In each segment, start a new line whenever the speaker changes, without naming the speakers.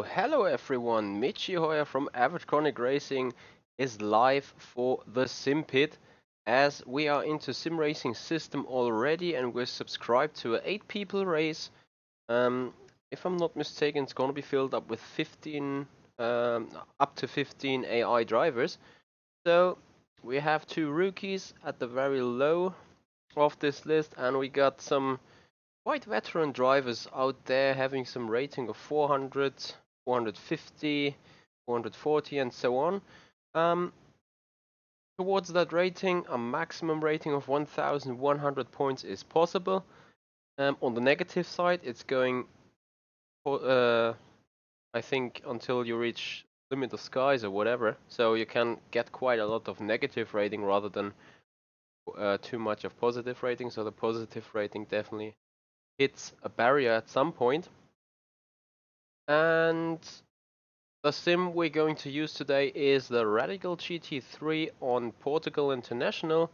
Hello everyone, Michi Hoyer from Radical Racing is live for the Simpit as we are into Simracing system already and we're subscribed to a 8 people race. If I'm not mistaken, it's gonna be filled up with 15, up to 15 AI drivers. So we have two rookies at the very low of this list and we got some quite veteran drivers out there having some rating of 400, 450, 440 and so on. Um, Towards that rating, a maximum rating of 1100 points is possible. On the negative side, it's going, I think, until you reach limit of skies or whatever. So you can get quite a lot of negative rating rather than too much of positive rating. So the positive rating definitely hits a barrier at some point. And the sim we're going to use today is the Radical GT3 on Portugal International,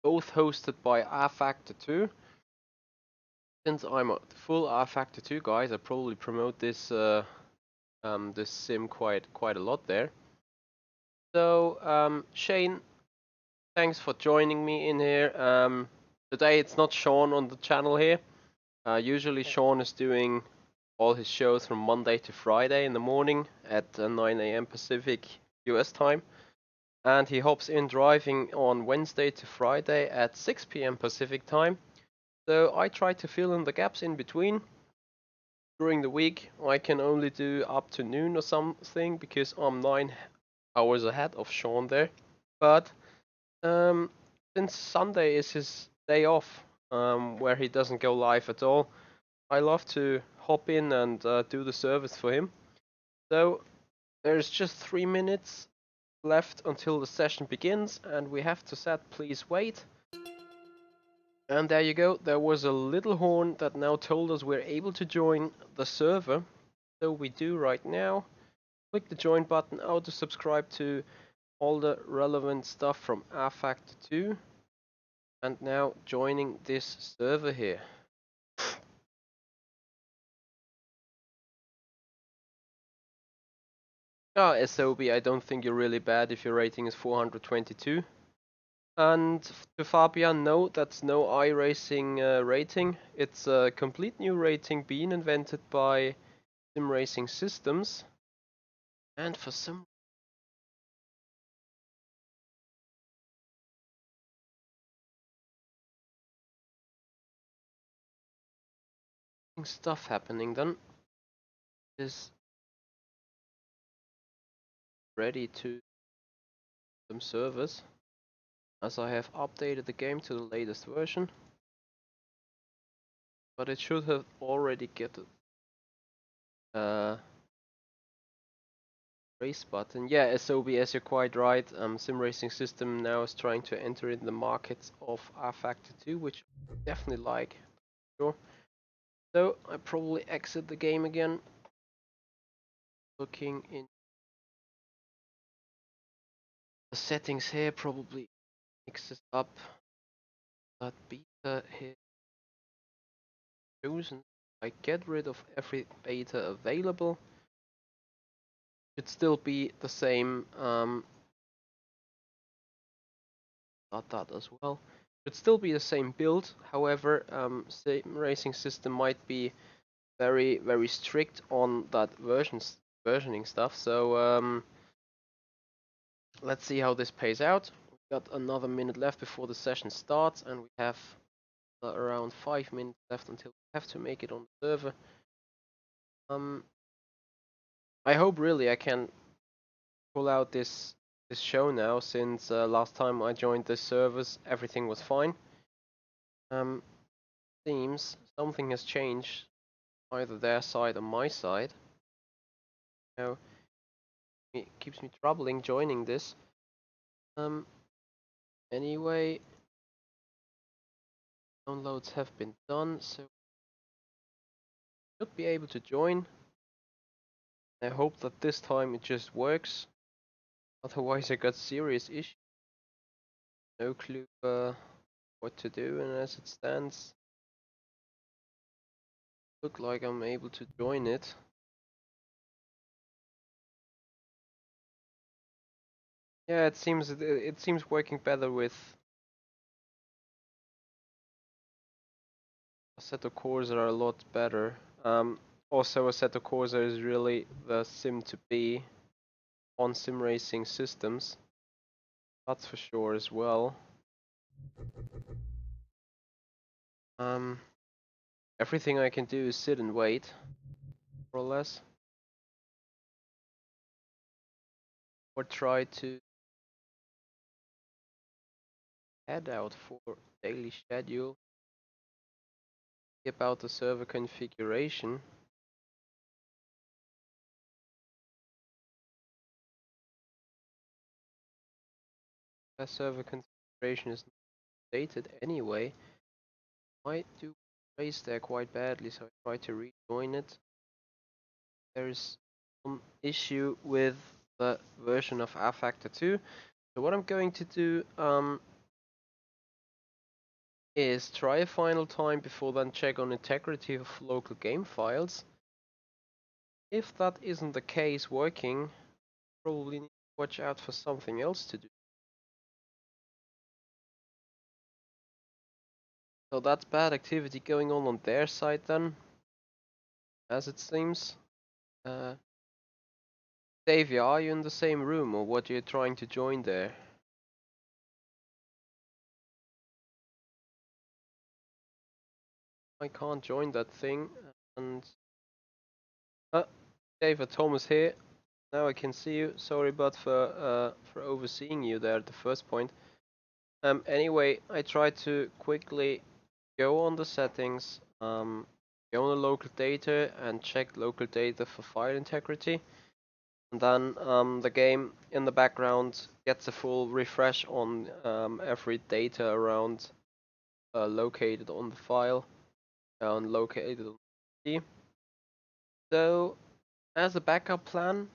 both hosted by rFactor 2. Since I'm a full rFactor 2 guys, I probably promote this this sim quite a lot there. So Shane, thanks for joining me in here. Today it's not Sean on the channel here. Usually Sean is doing all his shows from Monday to Friday in the morning at 9 a.m. Pacific US time. And he hops in driving on Wednesday to Friday at 6 p.m. Pacific time. So I try to fill in the gaps in between. During the week, I can only do up to noon or something because I'm 9 hours ahead of Sean there. But um, since Sunday is his day off, where he doesn't go live at all, I love to hop in and do the service for him. So there's just 3 minutes left until the session begins, and we have to set please wait. And there you go, there was a little horn that now told us we're able to join the server. So we do right now. Click the join button, auto subscribe to all the relevant stuff from rFactor 2. And now joining this server here. SOB, I don't think you're really bad if your rating is 422. And to Fabian, no, that's no iRacing rating. It's a complete new rating being invented by Simracing Systems. And for some stuff happening then is ready to some servers, as I have updated the game to the latest version. But it should have already get a race button. Yeah, SOBS, you're quite right. Simracing System now is trying to enter in the markets of rFactor 2, which I definitely like. Sure. So I probably exit the game again. Looking in the settings here, probably mixes up that beta here chosen. I get rid of every beta available. Should still be the same. Got that as well. Should still be the same build. However, Simracing System might be very strict on that versioning stuff. So let's see how this pays out. We've got another minute left before the session starts, and we have around 5 minutes left until we have to make it on the server. I hope really I can pull out this show now, since last time I joined this service everything was fine. Seems something has changed, either their side or my side. Now it keeps me troubling joining this. Anyway, downloads have been done, so should be able to join. I hope that this time it just works. Otherwise I got serious issues. No clue what to do, and as it stands, look like I'm able to join it. Yeah, it seems working better with Assetto Corsa are a lot better. Also, Assetto Corsa is really the sim to be on sim racing systems. That's for sure as well. Um, Everything I can do is sit and wait, more or less, or try to head out for daily schedule. About the server configuration. The server configuration is dated anyway. Might do race there quite badly, so I try to rejoin it. There is some issue with the version of rFactor 2. So what I'm going to do is try a final time before then check on integrity of local game files. If that isn't the case working, probably need to watch out for something else to do. So that's bad activity going on their side then, as it seems. Davia, are you in the same room or what, you're trying to join there? I can't join that thing. And David, Thomas here. Now I can see you. Sorry, but for overseeing you there at the first point. Anyway, I tried to quickly go on the settings, go on the local data and check local data for file integrity. And then the game in the background gets a full refresh on every data around located on the file and located on the PC. So as a backup plan,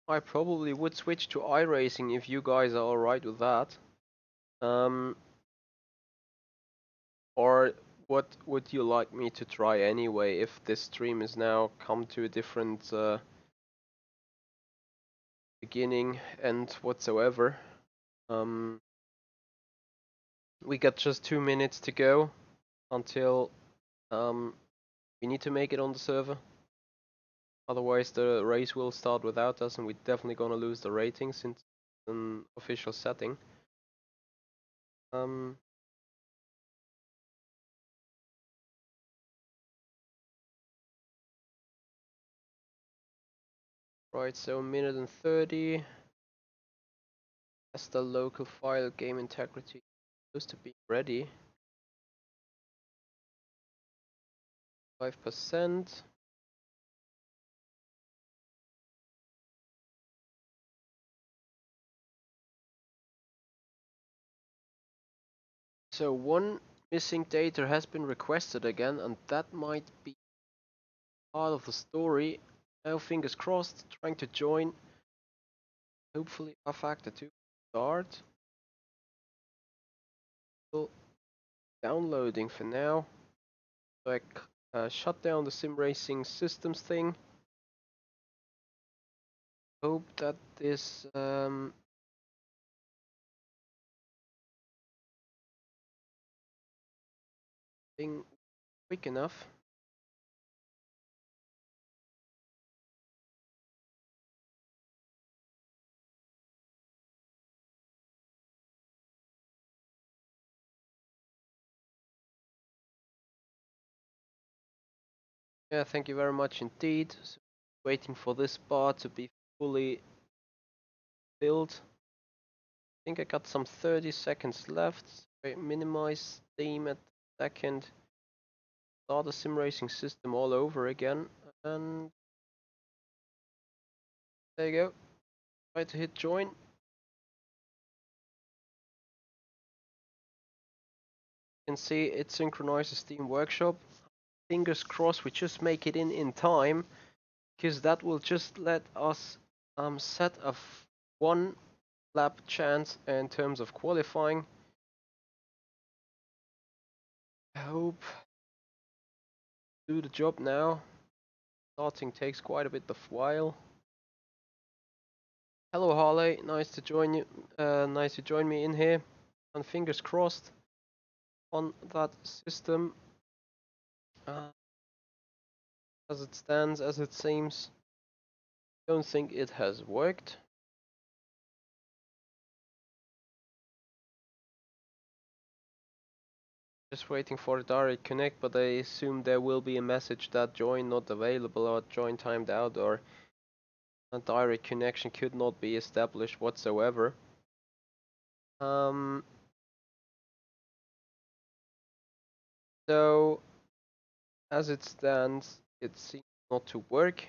I probably would switch to iRacing if you guys are alright with that. Or what would you like me to try anyway if this stream is now come to a different beginning and whatsoever? Um, we got just 2 minutes to go until we need to make it on the server. Otherwise the race will start without us and we're definitely gonna lose the rating since it's an official setting. Um, right, so 1:30. As the local file game integrity supposed to be ready. 5%. So one missing data has been requested again, and that might be part of the story. Now fingers crossed, trying to join. Hopefully rFactor 2 start. Still downloading for now. So I shut down the Simracing systems thing. Hope that this thing quick enough. Yeah, thank you very much indeed. So, waiting for this bar to be fully filled. I think I got some 30 seconds left. I minimize Steam at the second. Start the sim racing system all over again. And there you go. Try to hit join. You can see it synchronizes Steam Workshop. Fingers crossed we just make it in time, because that will just let us set a 1 lap chance in terms of qualifying. I hope do the job now. Starting takes quite a bit of while. Hello Harley, nice to join you. Nice to join me in here. And fingers crossed on that system. Uh, as it stands, as it seems, don't think it has worked. Just waiting for a direct connect, but I assume there will be a message that join not available or join timed out or a direct connection could not be established whatsoever. Um, so as it stands, it seems not to work,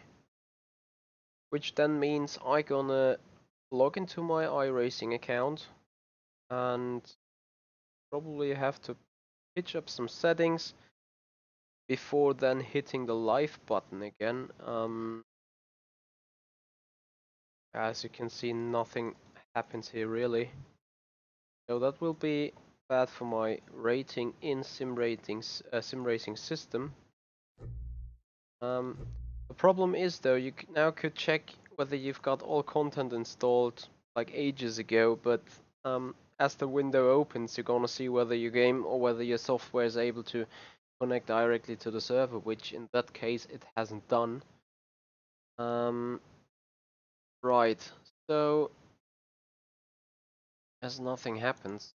which then means I gonna log into my iRacing account and probably have to pitch up some settings before then hitting the live button again. As you can see, nothing happens here really. So that will be bad for my rating in Simracing system. The problem is though, you now could check whether you've got all content installed like ages ago, but as the window opens, you're gonna see whether your game or whether your software is able to connect directly to the server, which in that case it hasn't done. Right, so as nothing happens,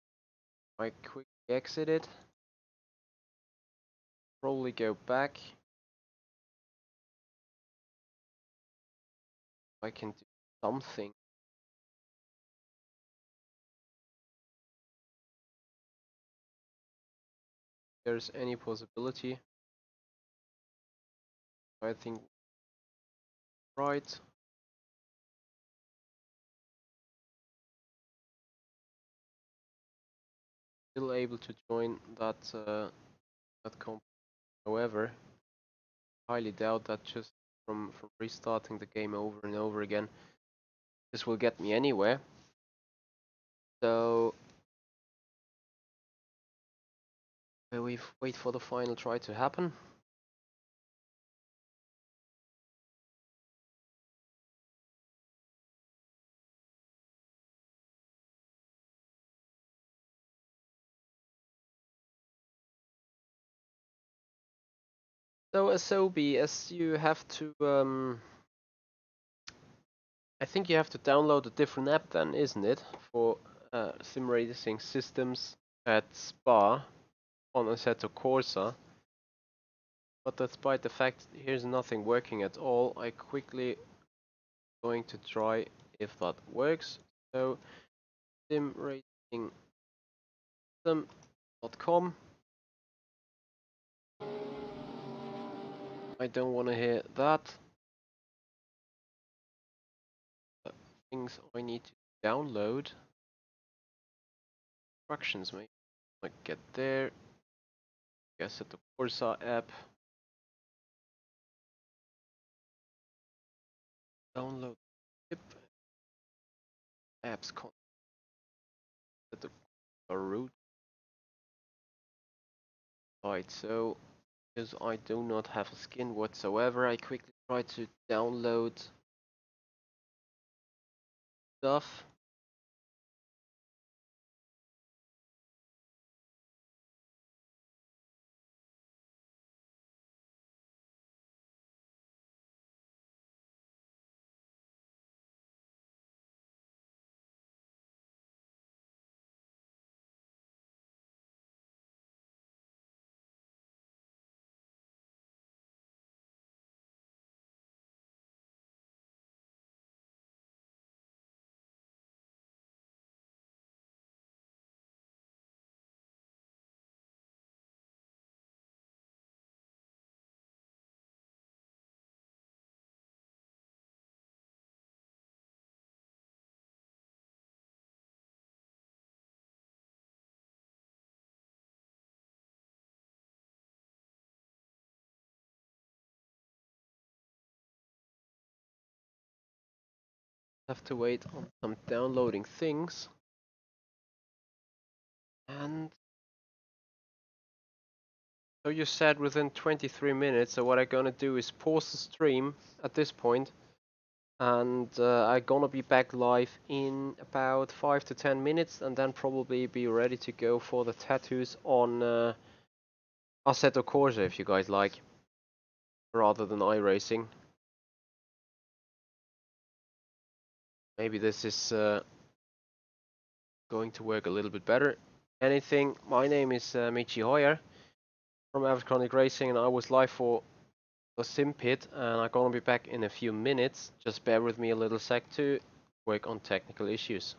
I quickly exit it, probably go back. I can do something. There's any possibility. I think right. Still able to join that company. However, highly doubt that just from restarting the game over and over again, this will get me anywhere. So we wait for the final try to happen. So Asobi, as you have to, I think you have to download a different app then, isn't it, for sim racing systems at Spa on Assetto Corsa. But despite the fact here's nothing working at all, I quickly going to try if that works. So simracing.com. I don't want to hear that. Things I need to download. Instructions, maybe. I get there. Guess at the Corsa app. Download tip. Apps content at the root. Right, so because I do not have a skin whatsoever, I quickly try to download stuff. Have to wait on some downloading things. And so you said within 23 minutes, so what I'm gonna do is pause the stream at this point and I'm gonna be back live in about 5 to 10 minutes, and then probably be ready to go for the tattoos on Assetto Corsa, if you guys like, rather than iRacing. Maybe this is going to work a little bit better. Anything, my name is Michi Hoyer from Electronic Racing, and I was live for the Simpit, and I'm gonna be back in a few minutes. Just bear with me a little sec to work on technical issues.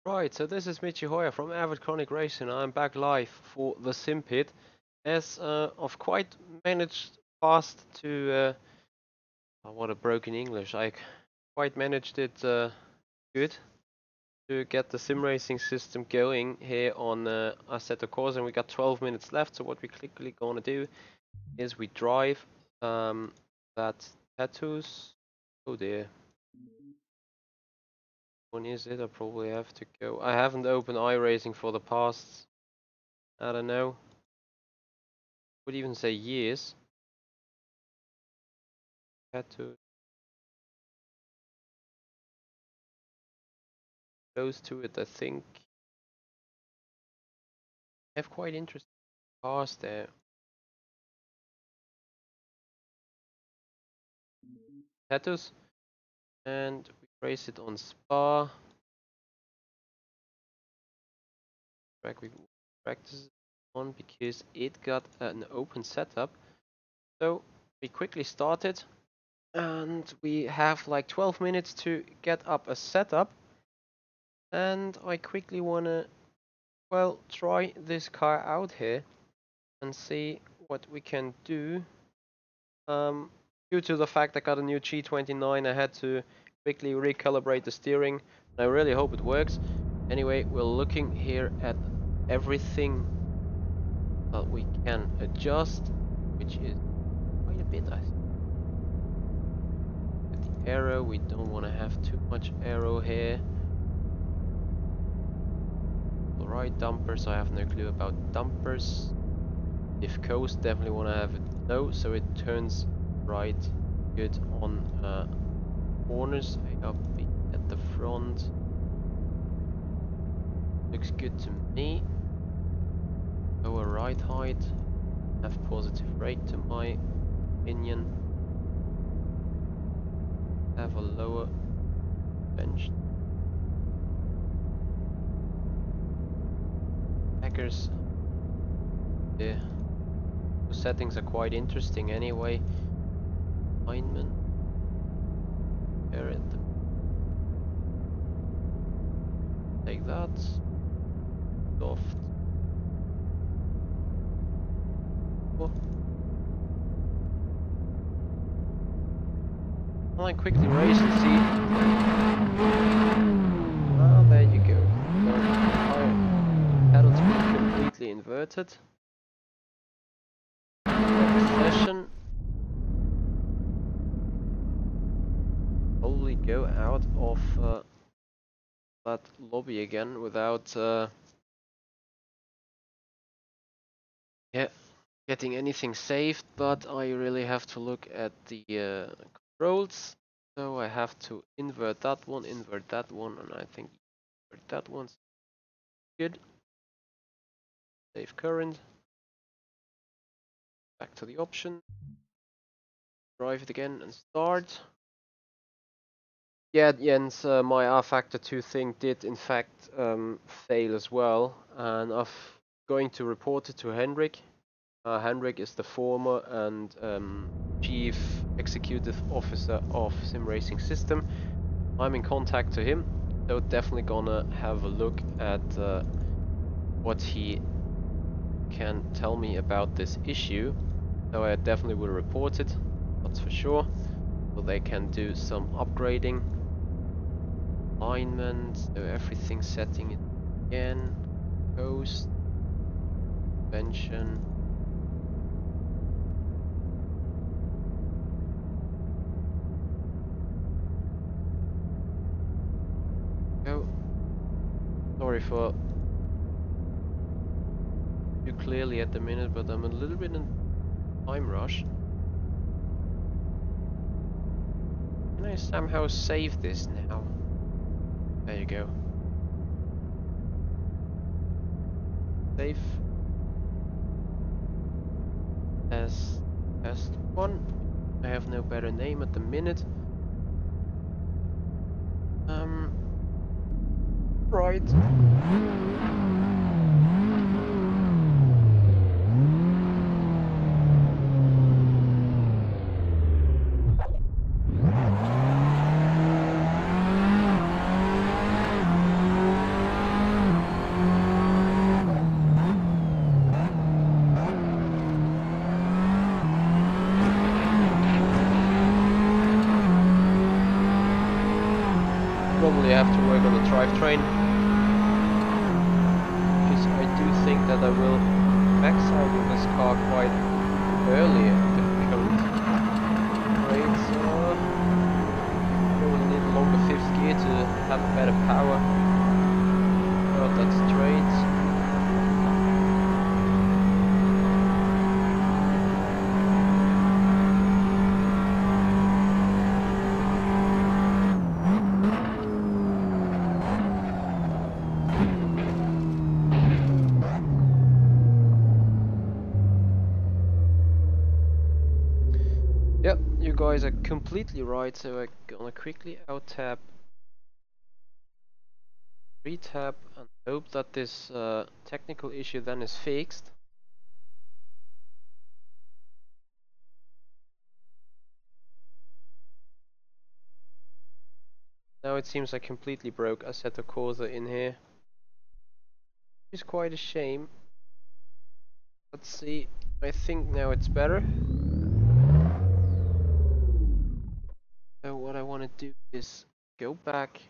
Right, so this is Michi Hoyer from Avid Chronic Racing. I'm back live for the Simpit. As I've quite managed fast to, what a broken English, I quite managed it good to get the Simracing system going here on Assetto Corsa, and we got 12 minutes left. So what we're quickly gonna do is we drive that tattoos. Oh dear. When is it? I probably have to go. I haven't opened iRacing for the past, I don't know, would even say years. Had to close to it, I think. I have quite interesting cars there. Tattoos, and we race it on Spa. Track we practice on because it got an open setup. So we quickly started, and we have like 12 minutes to get up a setup. And I quickly wanna, well, try this car out here and see what we can do. Due to the fact I got a new G29, I had to quickly recalibrate the steering. I really hope it works. Anyway, we're looking here at everything that we can adjust, which is quite a bit, I think. With the aero, we don't want to have too much aero here. The right dampers, I have no clue about dampers. Diff coast, definitely want to have it low so it turns right good on corners. ARB at the front. Looks good to me. Lower ride height. Have positive rake to my opinion. Have a lower bench. Packers. The settings are quite interesting anyway. Alignment. There at the take that. Soft. Oh. I quickly race and see. Ah, there you go. So our pedal speed completely inverted. Next session. Probably go out of that lobby again without getting anything saved, but I really have to look at the controls. So I have to invert that one, and I think invert that one's good. Save current. Back to the option. Drive it again and start. Yeah, Jens, my rFactor 2 thing did in fact fail as well, and I'm going to report it to Henrik. Henrik is the former and chief executive officer of Simracing System. I'm in contact to him, so definitely gonna have a look at what he can tell me about this issue. So I definitely will report it, that's for sure. So they can do some upgrading, alignment, so everything setting it again, coast, suspension. Go. Sorry for too clearly at the minute, but I'm a little bit in time rush. Can I somehow save this now? There you go. Save as test 1. I have no better name at the minute. Right. probably have to work on the drivetrain, because I do think that I will max out with this car quite early at the current rate. Probably need a longer fifth gear to have a better power. Oh, that's straight. Yep, you guys are completely right, so I'm gonna quickly out-tab, re-tab, and hope that this technical issue then is fixed. Now it seems I completely broke Assetto Corsa in here. Which is quite a shame. Let's see, I think now it's better. So what I want to do is go back,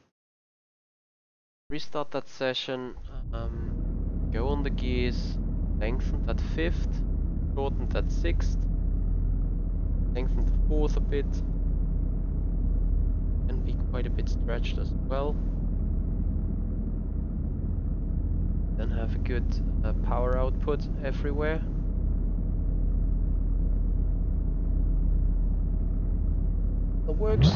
restart that session, go on the gears, lengthen that fifth, shorten that sixth, lengthen the fourth a bit, and be quite a bit stretched as well. Then have a good power output everywhere. That works.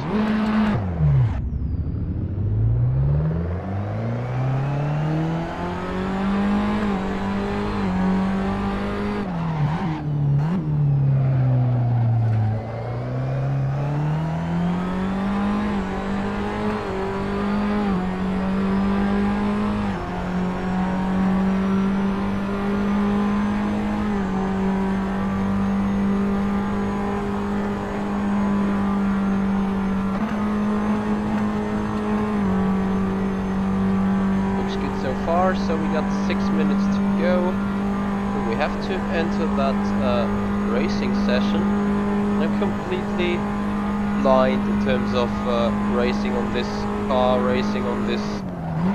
So we got 6 minutes to go. We have to enter that racing session. I'm completely blind in terms of racing on this car, racing on this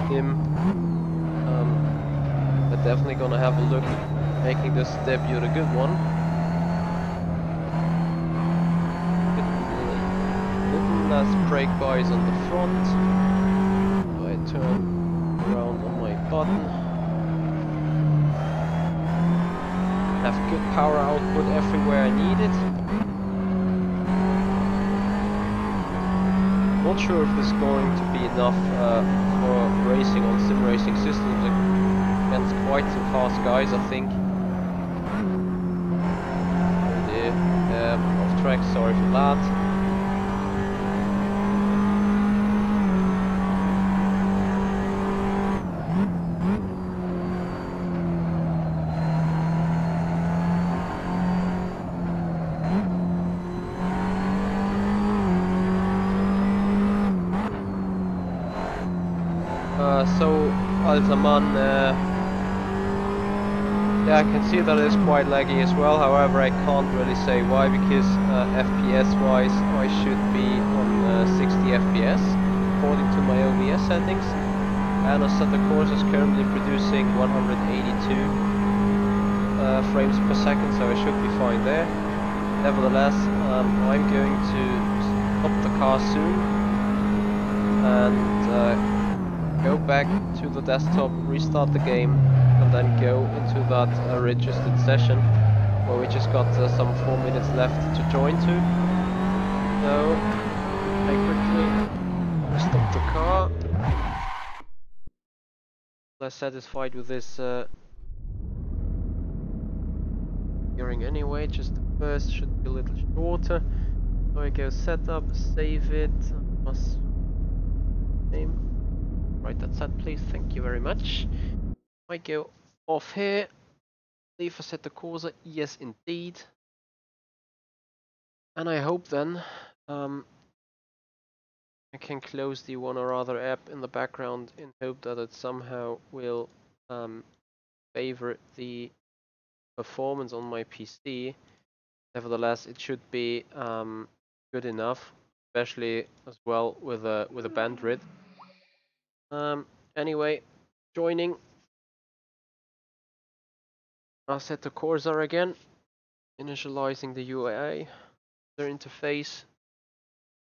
sim. But definitely gonna have a look at making this debut a good one. Little less brake bias on the front. So I turn around on my button. Have good power output everywhere I need it. Not sure if this is going to be enough for racing on Simracing systems against quite some fast guys, I think. Oh dear, off track, sorry for that. So Altaman, yeah, I can see that it's quite laggy as well. However, I can't really say why, because FPS wise I should be on 60 FPS according to my OBS settings, and Assetto Corsa is currently producing 182 frames per second, so I should be fine there. Nevertheless, I'm going to stop the car soon and go back to the desktop, restart the game, and then go into that registered session where we just got some 4 minutes left to join to. So I quickly stop the car. Less satisfied with this gearing anyway, just the first should be a little shorter. So I go setup, save it, must name. Write that set please, thank you very much. I go off here, leave Assetto Corsa, yes indeed. And I hope then I can close the one or other app in the background in hope that it somehow will favor the performance on my PC. Nevertheless, it should be good enough, especially as well with a bandwidth. Anyway, joining. I'll set the cursor again. Initializing the UI. Their interface.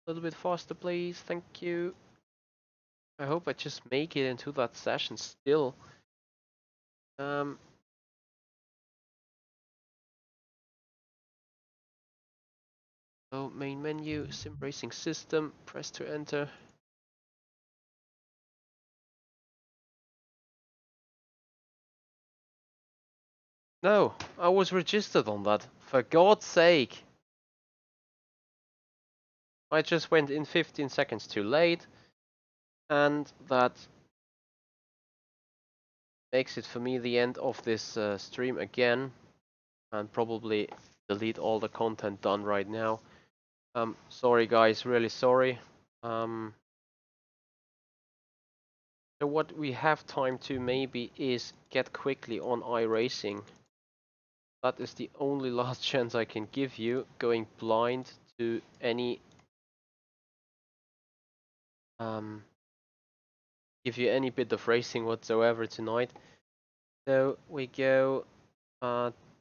A little bit faster, please. Thank you. I hope I just make it into that session still. So main menu, Simracing system, press to enter. No, I was registered on that. For God's sake. I just went in 15 seconds too late. And that makes it for me the end of this stream again. And probably delete all the content done right now. Sorry guys, really sorry. So what we have time to maybe is get quickly on iRacing. That is the only last chance I can give you, going blind to any give you any bit of racing whatsoever tonight. So we go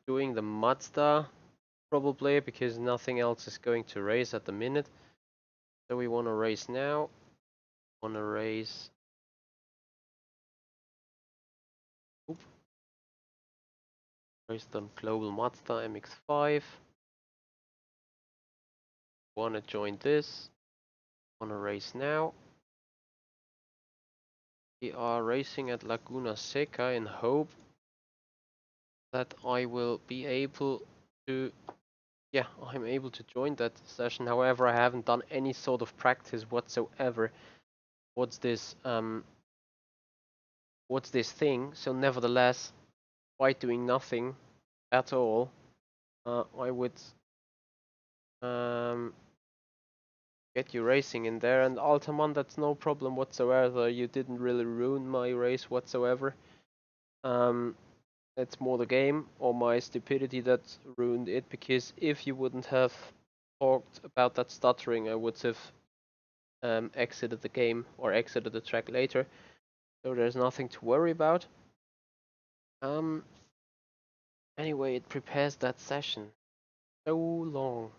doing the Mazda probably, because nothing else is going to race at the minute. So we want to race now. Want to race. Race the Global Mazda MX-5. Want to join this. Want to race now. We are racing at Laguna Seca in hope that I will be able to, yeah, I'm able to join that session. However, I haven't done any sort of practice whatsoever. What's this thing? So nevertheless, by doing nothing at all, I would get you racing in there. And Altaman, that's no problem whatsoever. You didn't really ruin my race whatsoever. It's more the game or my stupidity that ruined it, because if you wouldn't have talked about that stuttering, I would have exited the game or exited the track later. So there's nothing to worry about. Anyway, it prepares that session so long.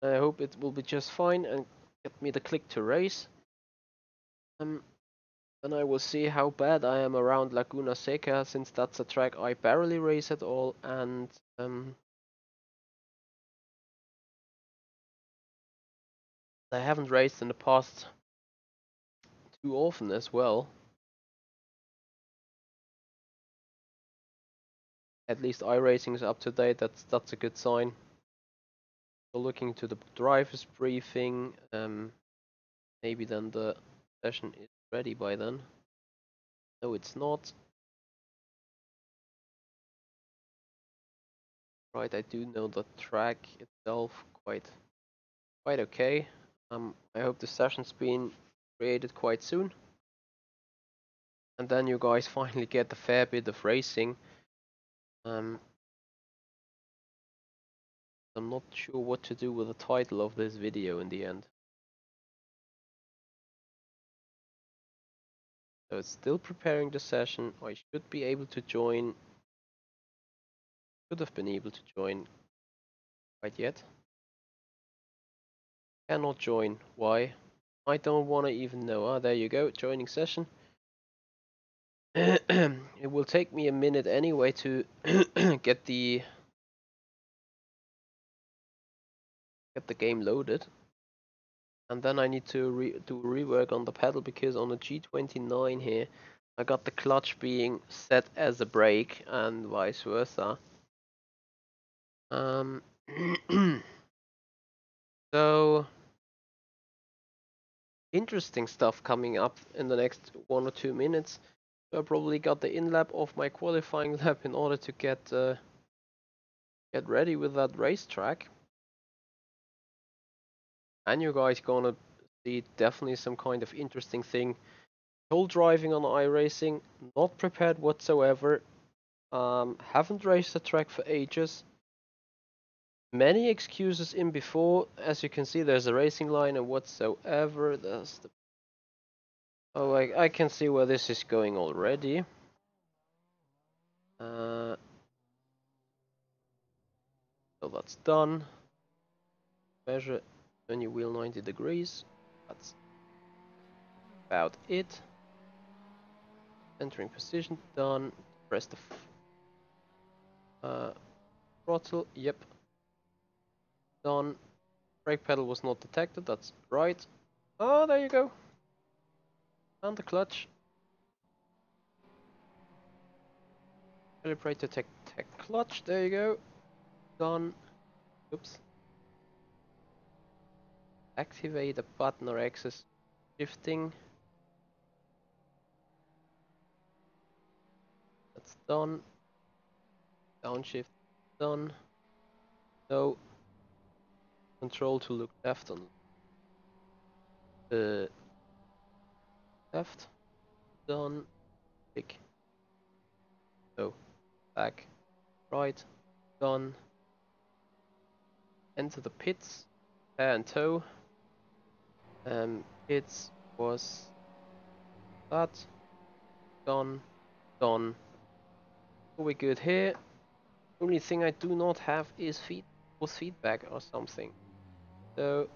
I hope it will be just fine and get me the click to race. Then I will see how bad I am around Laguna Seca, since that's a track I barely race at all, and I haven't raced in the past too often as well. At least iRacing is up to date. That's a good sign. So looking to the driver's briefing, maybe then the session is ready by then. No, it's not. Right, I do know the track itself quite okay. I hope the session's been created quite soon. And then you guys finally get a fair bit of racing. I'm not sure what to do with the title of this video in the end. So it's still preparing the session. I should be able to join. Should have been able to join quite yet. Cannot join. Why? I don't want to even know. Ah, there you go. Joining session. It will take me a minute anyway to get the game loaded. And then I need to do rework on the pedal, because on the G29 here, I got the clutch being set as a brake and vice versa. So interesting stuff coming up in the next 1 or 2 minutes. So I probably got the in-lap of my qualifying lap in order to get ready with that racetrack. And you guys gonna see definitely some kind of interesting thing. Whole driving on iRacing, not prepared whatsoever. Haven't raced the track for ages. Many excuses in before. As you can see, there's a racing line and whatsoever. There's the Oh, I can see where this is going already. So that's done. Measure, turn your wheel 90 degrees. That's about it. Entering position, done. Press the throttle, yep. Done. Brake pedal was not detected, that's right. Oh, there you go. And the clutch. Calibrate detect clutch, there you go. Done. Oops. Activate the button or axis shifting. That's done. Downshift, done. No. Control to look left on the left. Done. Pick. So back. Right. Done. Enter the pits. And tow. Pits was that. Done. Done. We're good here. Only thing I do not have is feedback or something. So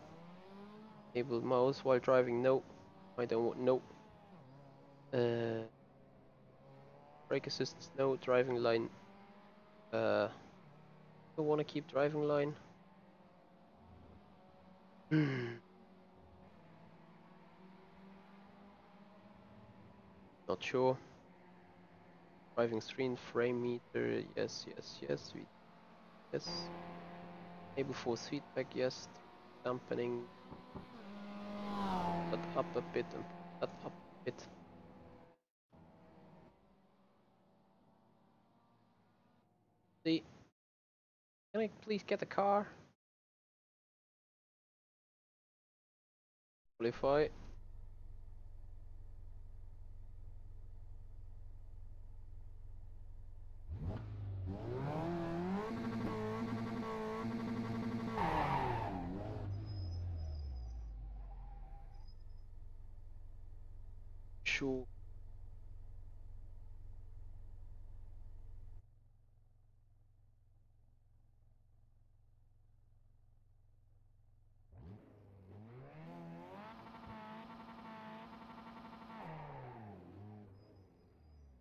enable mouse while driving. No, I don't want. No. Brake assist. No. Driving line. Don't want to keep driving line. Not sure. Driving screen, frame meter. Yes, yes, yes. Yes. Enable force feedback. Yes. Dampening. That up a bit and that up a bit. See. Can I please get a car? Qualify. Sure.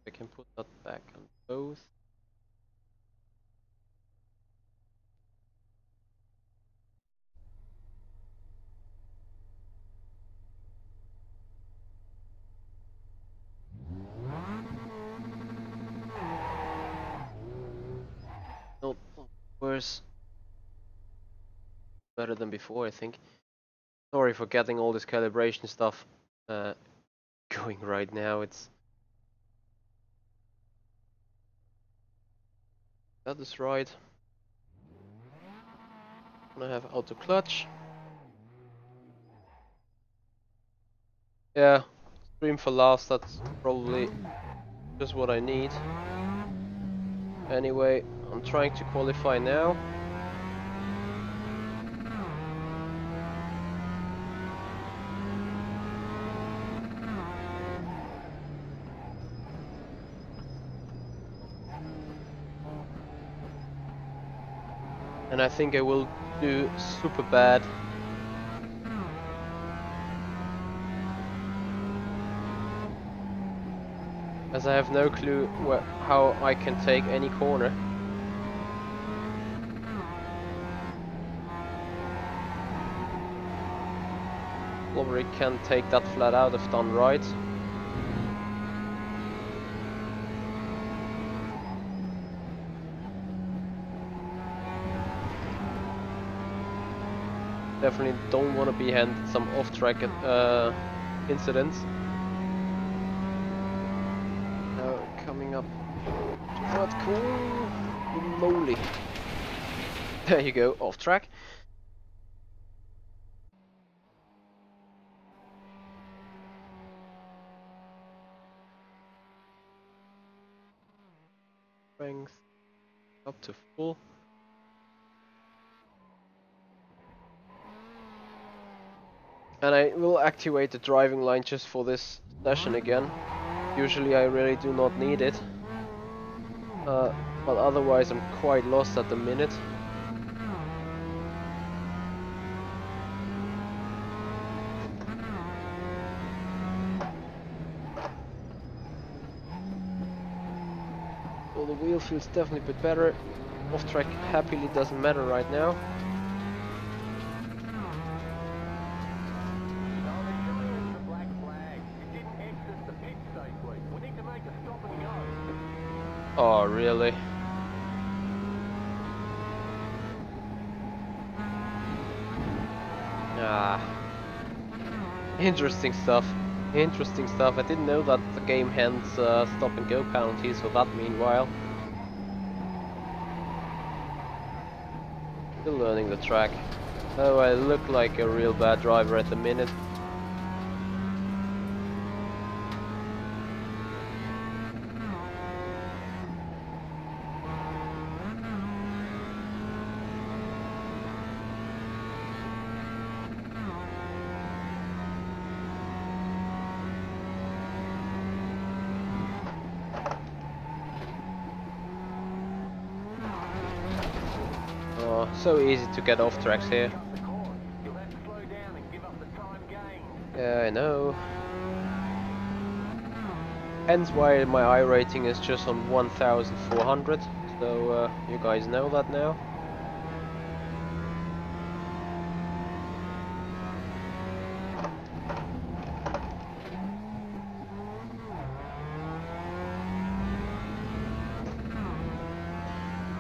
I can put that back on both. Nope. Worse. Better than before, I think. Sorry for getting all this calibration stuff going right now. That is right. And I have auto clutch. Yeah, stream for last. That's probably just what I need. Anyway, I'm trying to qualify now. And I think I will do super bad. As I have no clue how I can take any corner. Probably can take that flat out if done right. Definitely don't want to be handed some off-track incidents. Now coming up to that corner. Holy moly. There you go, off-track. Strength up to full. And I will activate the driving line just for this session again. Usually I really do not need it. But otherwise I'm quite lost at the minute. Well, the wheel feels definitely a bit better. Off track happily doesn't matter right now. Oh, really? Ah. Interesting stuff. Interesting stuff. I didn't know that the game hands stop and go penalties for that meanwhile. Still learning the track. Oh, I look like a real bad driver at the minute. So easy to get off tracks here. Yeah, I know. Hence why my I rating is just on 1400. So you guys know that now.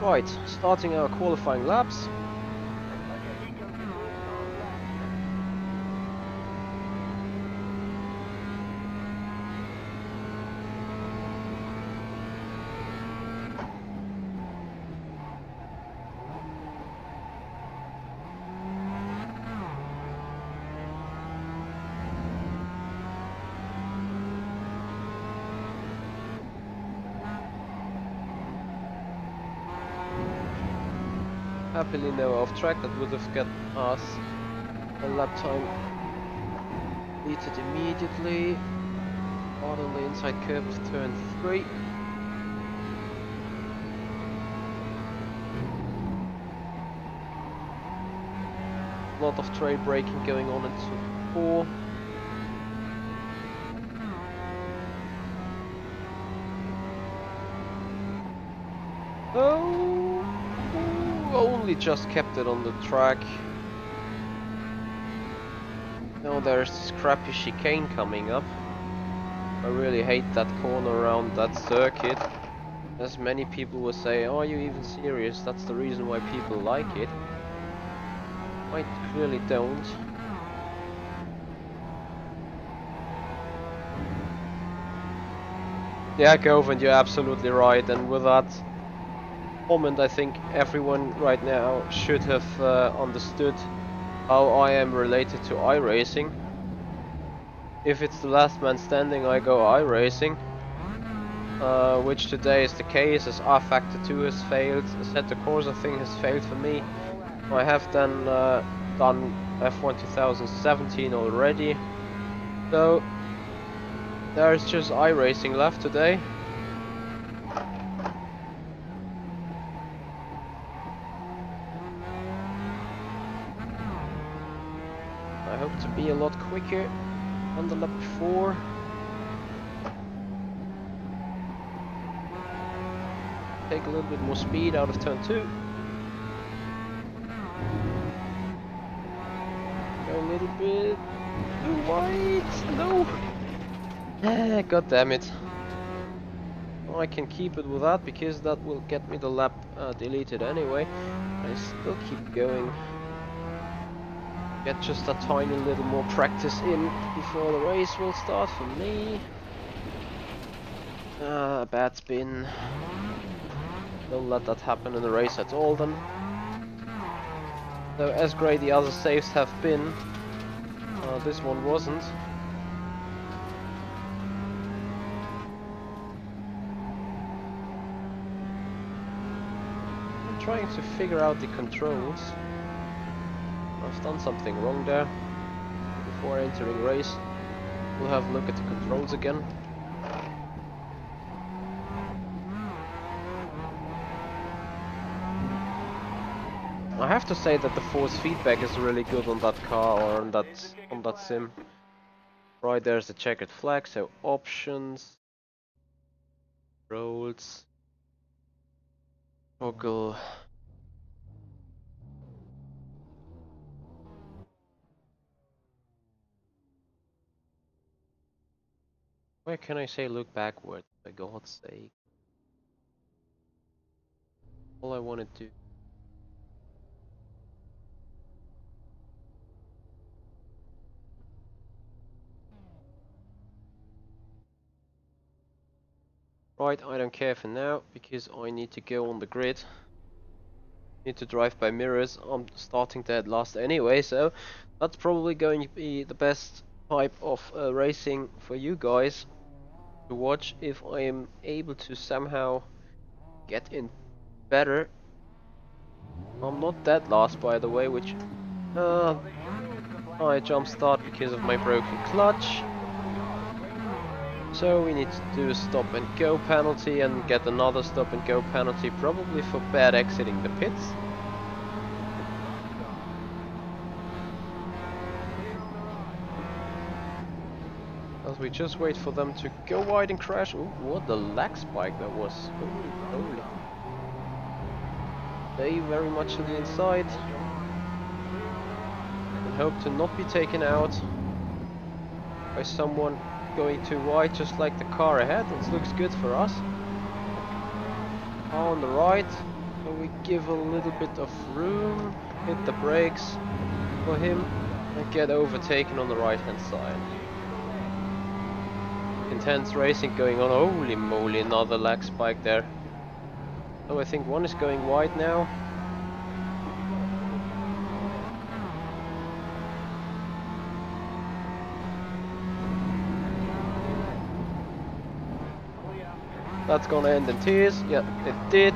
Right, starting our qualifying laps. Happily no off track, that would have got us a lap time deleted immediately. Hard on the inside curve of turn 3. Lot of trail braking going on into 4. Oh! Only just kept it on the track. Now there's this crappy chicane coming up. I really hate that corner around that circuit. As many people will say, are you even serious? That's the reason why people like it. I clearly don't. Yeah, Govind, you're absolutely right, and with that comment, I think everyone right now should have understood how I am related to iRacing. If it's the last man standing, I go iRacing, which today is the case, as rFactor 2 has failed, Assetto Corsa thing has failed for me. I have then done F1 2017 already, so there's just iRacing left today. I hope to be a lot quicker than the lap before. Take a little bit more speed out of turn 2. Go a little bit too wide. No! God damn it. I can keep it with that because that will get me the lap deleted anyway. I still keep going. Get just a tiny little more practice in before the race will start for me. Bad spin. Don't let that happen in the race at all then. Though as great the other saves have been, this one wasn't. I'm trying to figure out the controls. I've done something wrong there before entering race. We'll have a look at the controls again. I have to say that the force feedback is really good on that car or on that sim. Right, there's the checkered flag, so options, roles, toggle. Where can I say look backward? For God's sake. All I want to do. Right, I don't care for now because I need to go on the grid. Need to drive by mirrors. I'm starting dead last anyway, so that's probably going to be the best type of racing for you guys to watch if I am able to somehow get in better. I'm not dead last, by the way, which I jump start because of my broken clutch. So we need to do a stop and go penalty and get another stop and go penalty, probably for bad exiting the pits. As we just wait for them to go wide and crash. Ooh, what the lag spike that was. Holy. They very much to the inside. And hope to not be taken out by someone going too wide, just like the car ahead. This looks good for us. On the right, so we give a little bit of room, hit the brakes for him, and get overtaken on the right hand side. Intense racing going on. Holy moly, another lag spike there. So I think one is going wide now. That's gonna end in tears. Yeah, it did.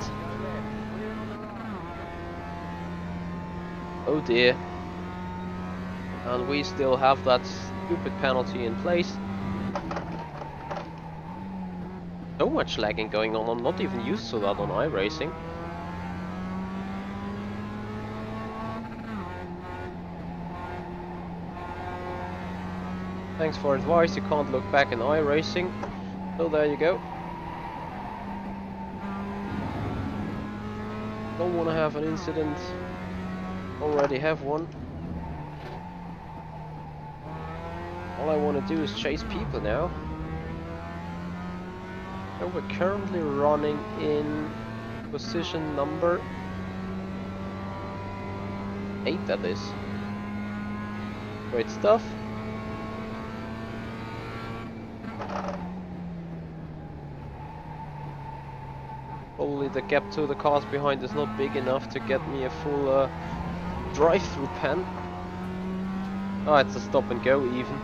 Oh dear. And we still have that stupid penalty in place. So much lagging going on. I'm not even used to that on iRacing. Thanks for advice. You can't look back in iRacing. So there you go. Don't want to have an incident. Already have one. All I want to do is chase people now. So we're currently running in position number 8, that is. Great stuff. Probably the gap to the cars behind is not big enough to get me a full drive-through pen. Oh, it's a stop and go even.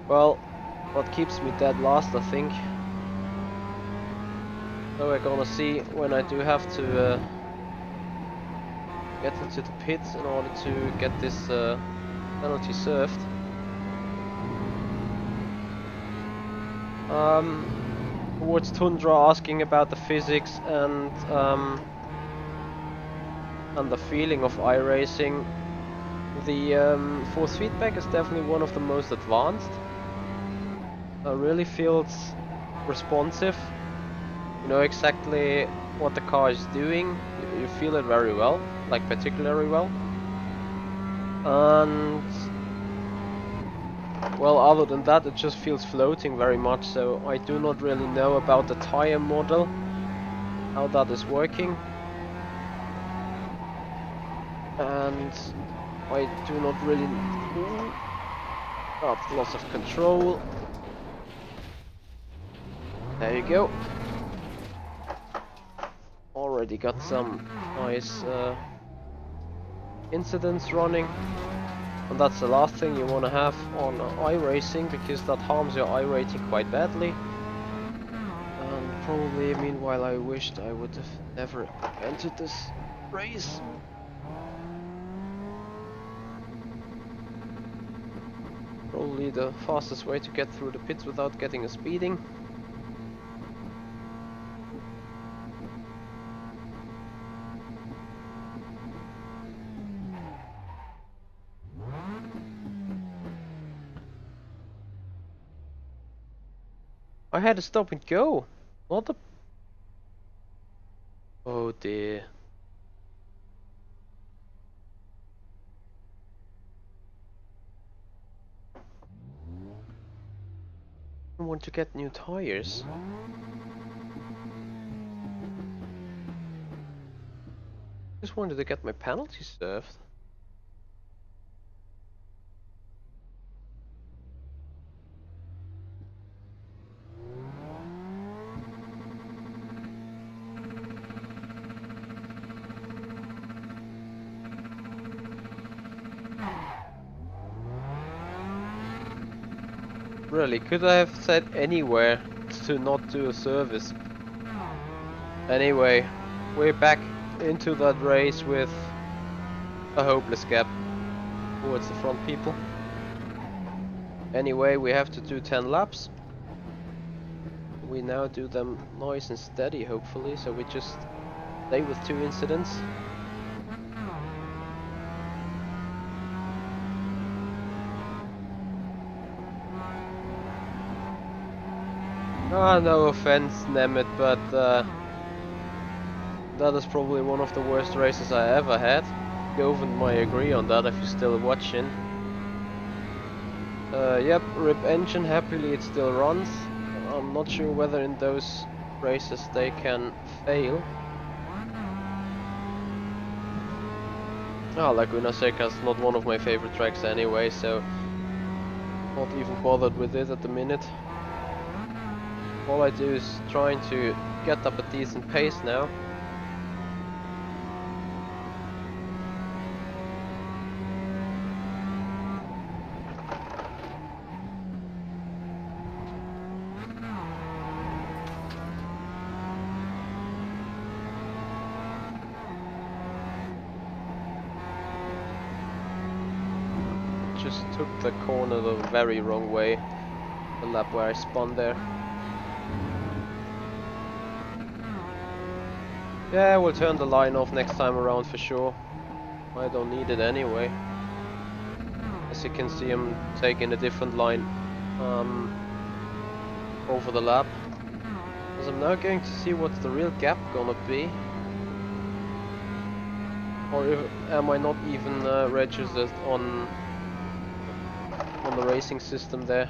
Well, what keeps me dead last, I think. So we're gonna see when I do have to get into the pits in order to get this penalty served. Towards Tundra asking about the physics and the feeling of iRacing. The force feedback is definitely one of the most advanced. Really feels responsive. You know exactly what the car is doing. You feel it very well, like particularly well. And well, other than that, it just feels floating very much. So I do not really know about the tire model, how that is working. And I do not really... Oh, loss of control. There you go. Already got some nice incidents running. And that's the last thing you want to have on iRacing, because that harms your iRating quite badly. And probably, meanwhile, I wished I would have never entered this race. Probably the fastest way to get through the pits without getting a speeding. I had to stop and go. What the? Oh dear. I want to get new tires. Just wanted to get my penalty served. Really, could I have said anywhere to not do a service? Anyway, we're back into that race with a hopeless gap towards the front people. Anyway, we have to do 10 laps. We now do them nice and steady, hopefully, so we just stay with 2 incidents. Ah, no offense, Nemeth, but that is probably one of the worst races I ever had. Govan might agree on that if you're still watching. Yep, RIP engine, happily it still runs. I'm not sure whether in those races they can fail. Ah, Laguna Seca is not one of my favorite tracks anyway, so not even bothered with it at the minute. All I do is trying to get up a decent pace now. Just took the corner the very wrong way, the lap where I spun there. Yeah, we'll turn the line off next time around for sure. I don't need it anyway. As you can see, I'm taking a different line over the lap. Because I'm now going to see what's the real gap gonna be. Or am I not even registered on the racing system there?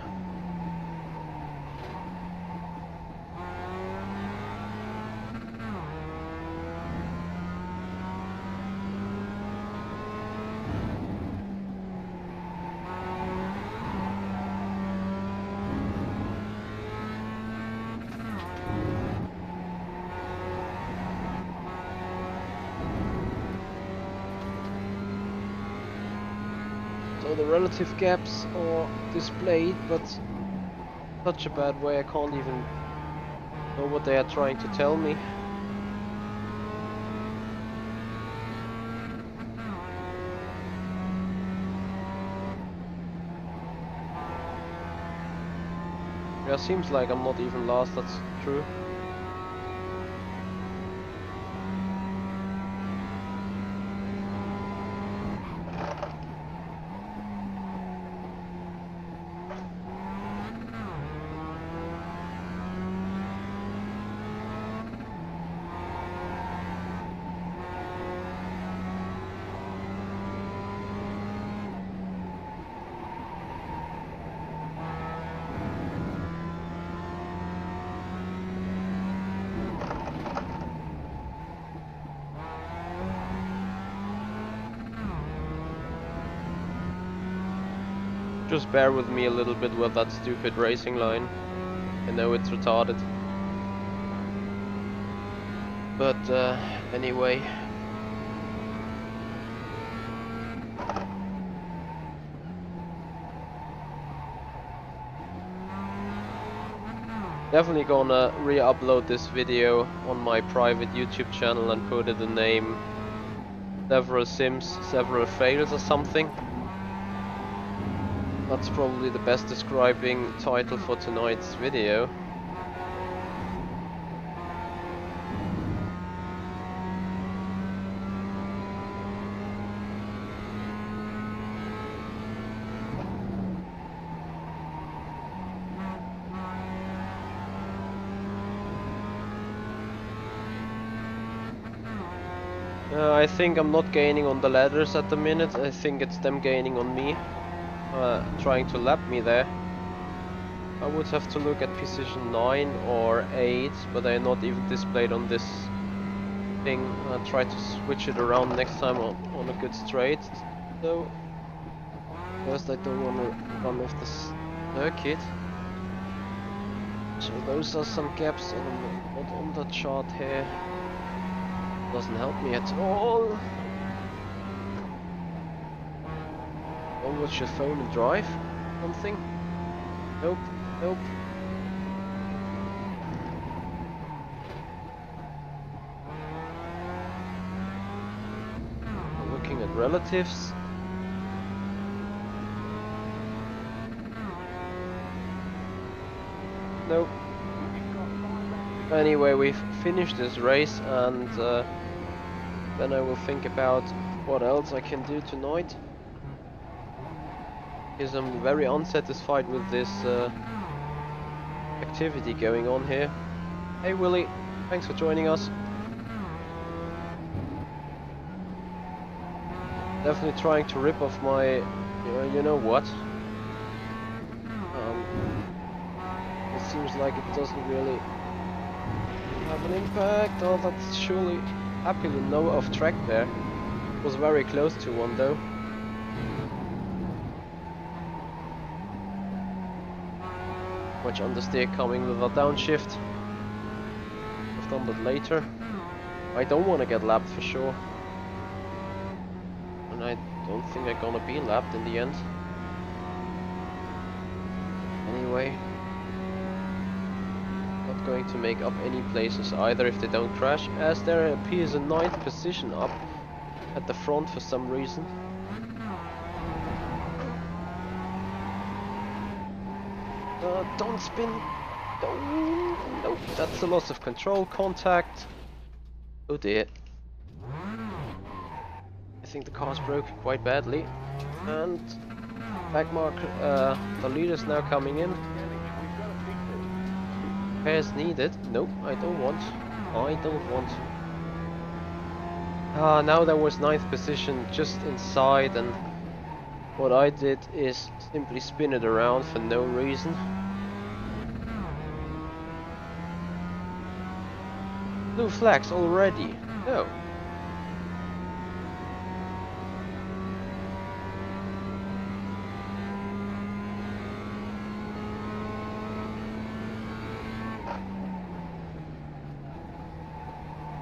So the relative gaps are displayed, but such a bad way I can't even know what they are trying to tell me. Yeah, seems like I'm not even last, that's true. Just bear with me a little bit with that stupid racing line. I know it's retarded. But anyway. Definitely gonna re-upload this video on my private YouTube channel and put it the name Several Sims, Several Fails or something. That's probably the best describing title for tonight's video. I think I'm not gaining on the ladders at the minute. I think it's them gaining on me, trying to lap me there. I would have to look at position 9 or 8, but they're not even displayed on this thing. I'll try to switch it around next time on a good straight, though. First, I don't want to run off the circuit. So those are some gaps, and I'm not on the chart here. Doesn't help me at all. Don't watch your phone and drive. Something. Nope. Nope. I'm looking at relatives. Nope. Anyway, we've finished this race, and then I will think about what else I can do tonight. Because I'm very unsatisfied with this activity going on here. Hey Willie, thanks for joining us. Definitely trying to rip off my, you know what. It seems like it doesn't really have an impact. Oh, that's surely happily no off track there. Was very close to one though. Much understeer coming with a downshift. I've done that later. I don't want to get lapped for sure. And I don't think I'm gonna be lapped in the end. Anyway. Not going to make up any places either if they don't crash, as there appears a 9th position up at the front for some reason. Don't spin. Don't. Nope, that's a loss of control. Contact. Oh dear. I think the car's broken quite badly. And backmark, the leader's now coming in. Repairs needed. Nope, I don't want. I don't want. Now there was 9th position just inside, and what I did is simply spin it around for no reason. Blue flags already. No.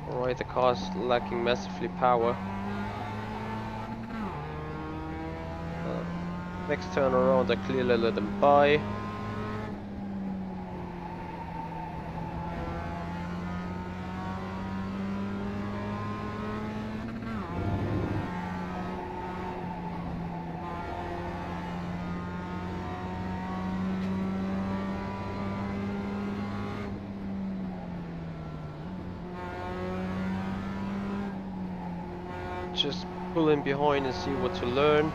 Alright, the car's lacking massively power. Next turn around, I clearly let them by. Just pull in behind and see what to learn.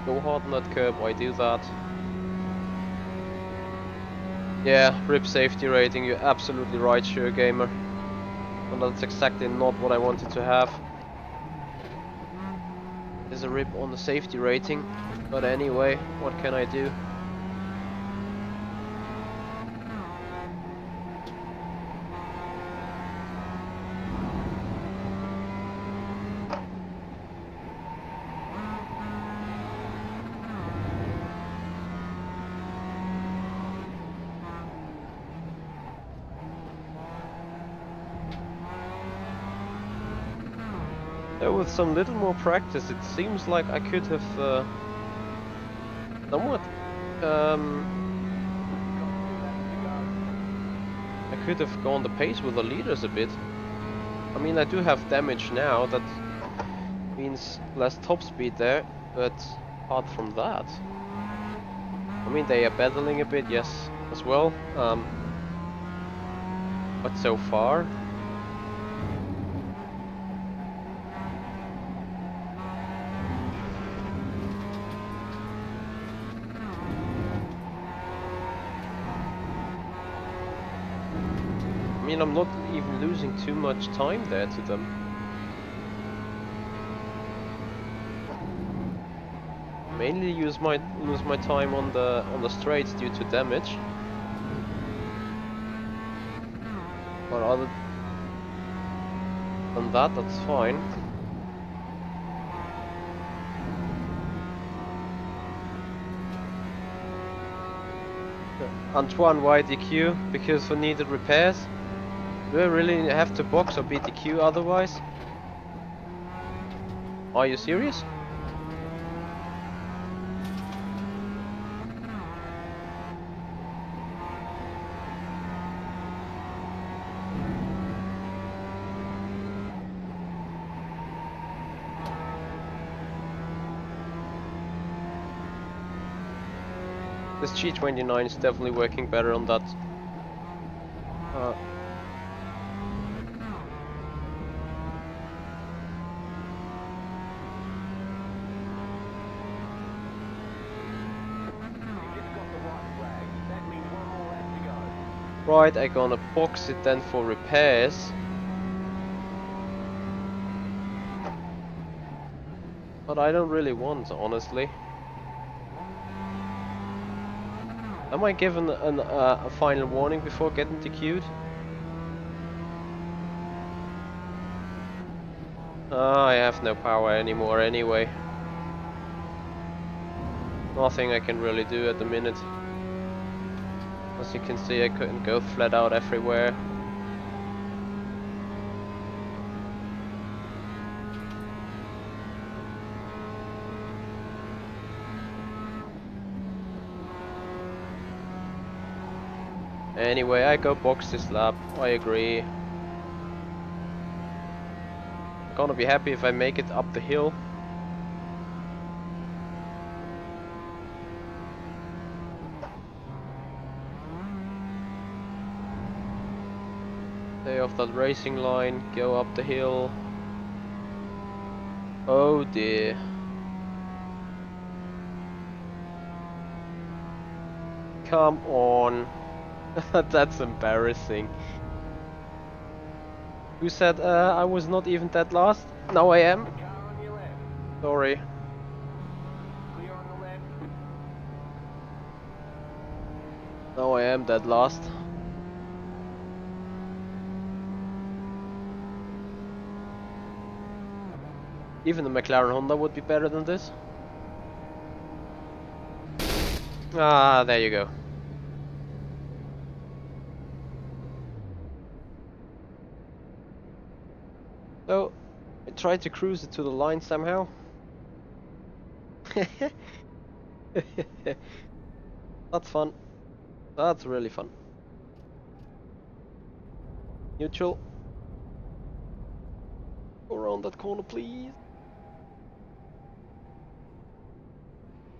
Go hard on that curb, why do that? Yeah, rip safety rating, you're absolutely right, sure gamer. And that's exactly not what I wanted to have. There's a rip on the safety rating, but anyway, what can I do? With some little more practice, it seems like I could have somewhat I could have gone the pace with the leaders a bit. I mean, I do have damage now, that means less top speed there, but apart from that, I mean, they are battling a bit, yes, as well, but so far, I mean, I'm not even losing too much time there to them. Mainly lose my time on the straights due to damage. But other than that, that's fine. Antoine, why DQ? Because we needed repairs. Do I really have to box or beat DQ otherwise? Are you serious? This G29 is definitely working better on that. Right, I'm gonna box it then for repairs. But I don't really want, honestly. Am I given a final warning before getting DQ'd? I have no power anymore anyway. Nothing I can really do at the minute. As you can see, I couldn't go flat out everywhere. Anyway, I go box this lap, I agree. I'm gonna be happy if I make it up the hill. Stay off that racing line, go up the hill. Oh dear. Come on. That's embarrassing. Who said I was not even dead last? Now I am. Sorry. Now I am dead last. Even the McLaren Honda would be better than this. Ah, there you go. So, I tried to cruise it to the line somehow. That's fun. That's really fun. Neutral. Go around that corner, please.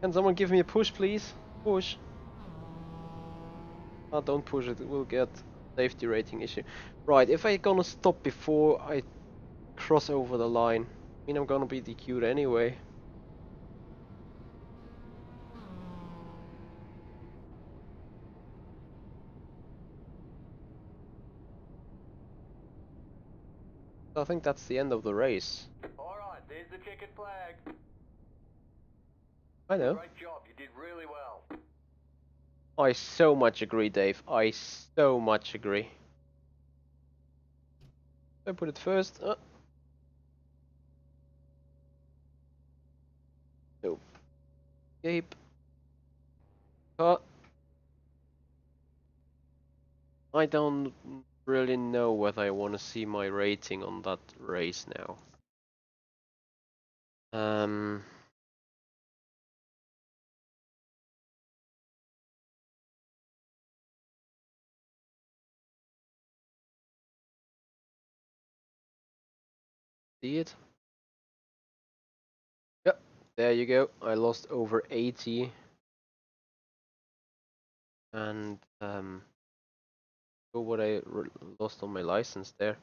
Can someone give me a push, please? Push. Oh, don't push it. We'll get safety rating issue. Right, if I gonna stop before I cross over the line, I mean I'm gonna be DQ'd anyway. So I think that's the end of the race.
Alright, there's the checkered flag.
I know.
Great job, you did really well.
I so much agree, Dave. I so much agree. I put it first. No. Escape. Cut. I don't really know whether I want to see my rating on that race now. See it? Yep, there you go. I lost over 80. And what I lost on my license there.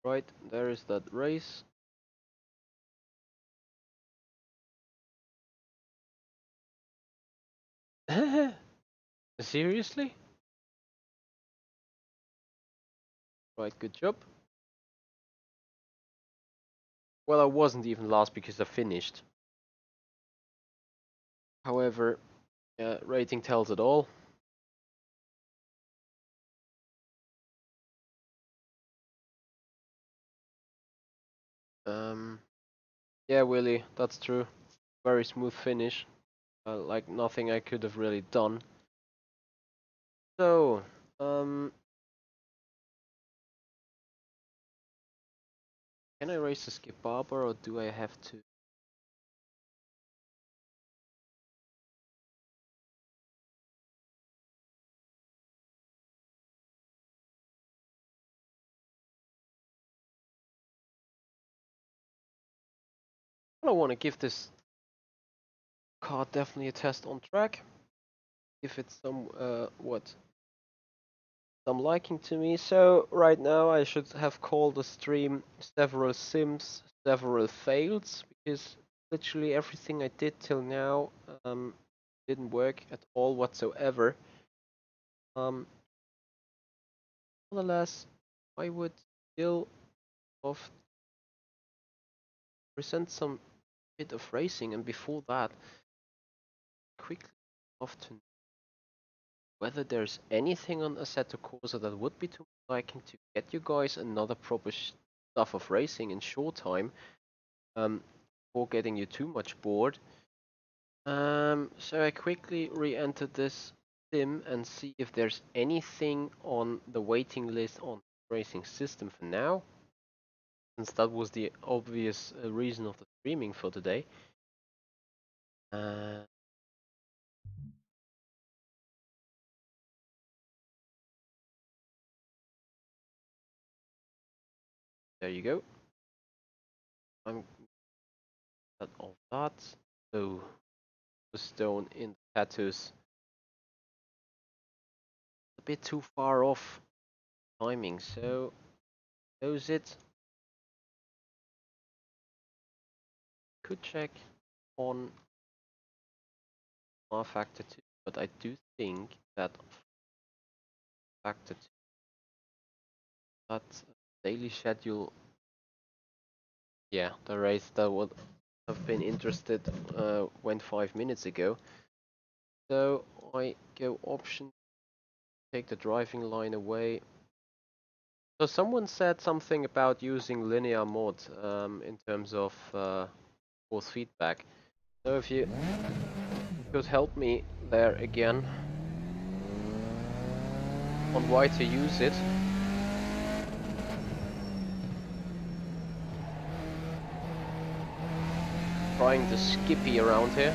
Right, there is that race. Seriously? Right, good job. Well, I wasn't even last because I finished. However, rating tells it all. Yeah, Willie, that's true. Very smooth finish. Like nothing I could have really done. So, can I race the Skip Barber or do I have to? I want to give this car definitely a test on track. If it's some some liking to me. So right now I should have called the stream several sims, several fails, because literally everything I did till now didn't work at all whatsoever. Nonetheless, I would still of present some bit of racing, and before that, quickly off to whether there's anything on Assetto Corsa that would be too liking to get you guys another proper stuff of racing in short time, before getting you too much bored. So I quickly re-entered this sim and see if there's anything on the waiting list on racing system for now, since that was the obvious reason of the streaming for today. There you go. I'm at all that. Oh, the stone in the tattoos. A bit too far off timing, so close it. Could check on rFactor 2, but I do think that Factor 2, that daily schedule, yeah, the race that would have been interested went 5 minutes ago. So I go option, take the driving line away. So someone said something about using linear mod in terms of force feedback. So if you could help me there again on why to use it. Trying the Skippy around here.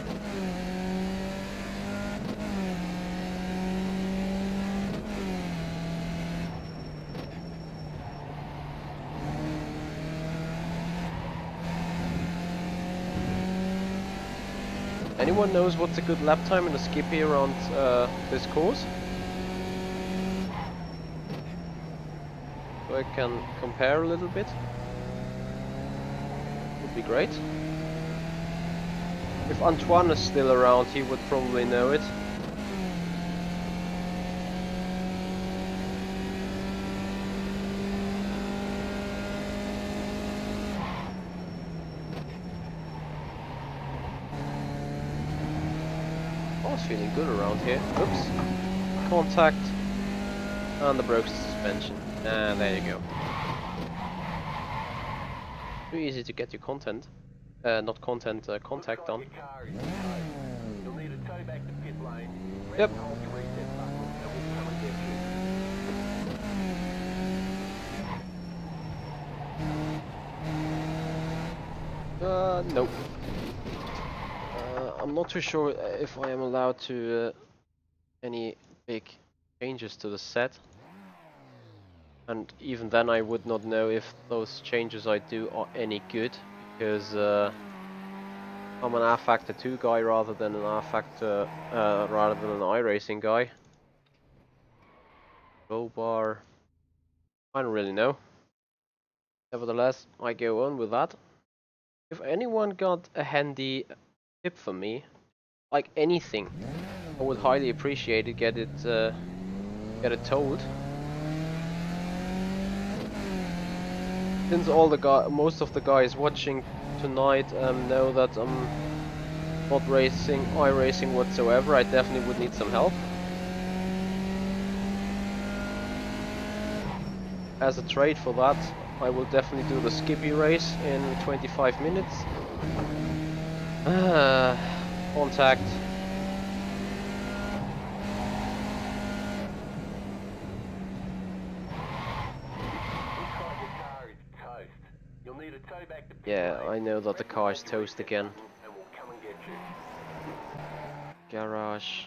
Anyone knows what's a good lap time in a Skippy around this course? So I can compare a little bit. Would be great. If Antoine is still around, he would probably know it. I was feeling good around here. Oops. Contact. And the broke suspension. And there you go. Too easy to get your content. Not content, contact on. Yep. Nope. I'm not too sure if I am allowed to any big changes to the set. And even then I would not know if those changes I do are any good, because I'm an rFactor 2 guy rather than an rFactor, rather than an iRacing guy. Go bar, I don't really know. Nevertheless, I go on with that. If anyone got a handy tip for me, like anything, I would highly appreciate it. Get it told. Since most of the guys watching tonight know that I'm not iRacing whatsoever, I definitely would need some help. As a trade for that, I will definitely do the Skippy race in 25 minutes. Contact. Yeah, I know that the car is toast again. Garage.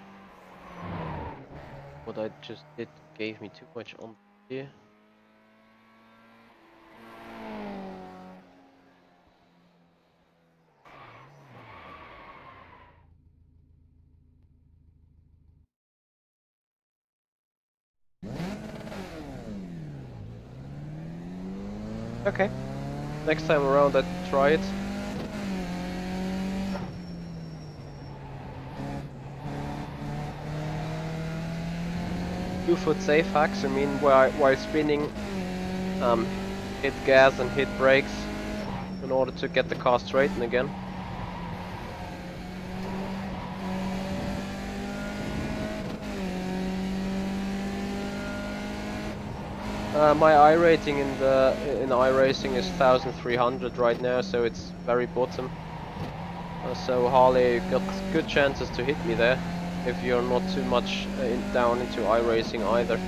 What I just did gave me too much on here. Okay. Next time around I try it. Two-foot safe hacks, I mean, while spinning, hit gas and hit brakes in order to get the car straightened again. My I rating in iRacing is 1300 right now, so it's very bottom. So Harley got good chances to hit me there, if you're not too much down into iRacing either.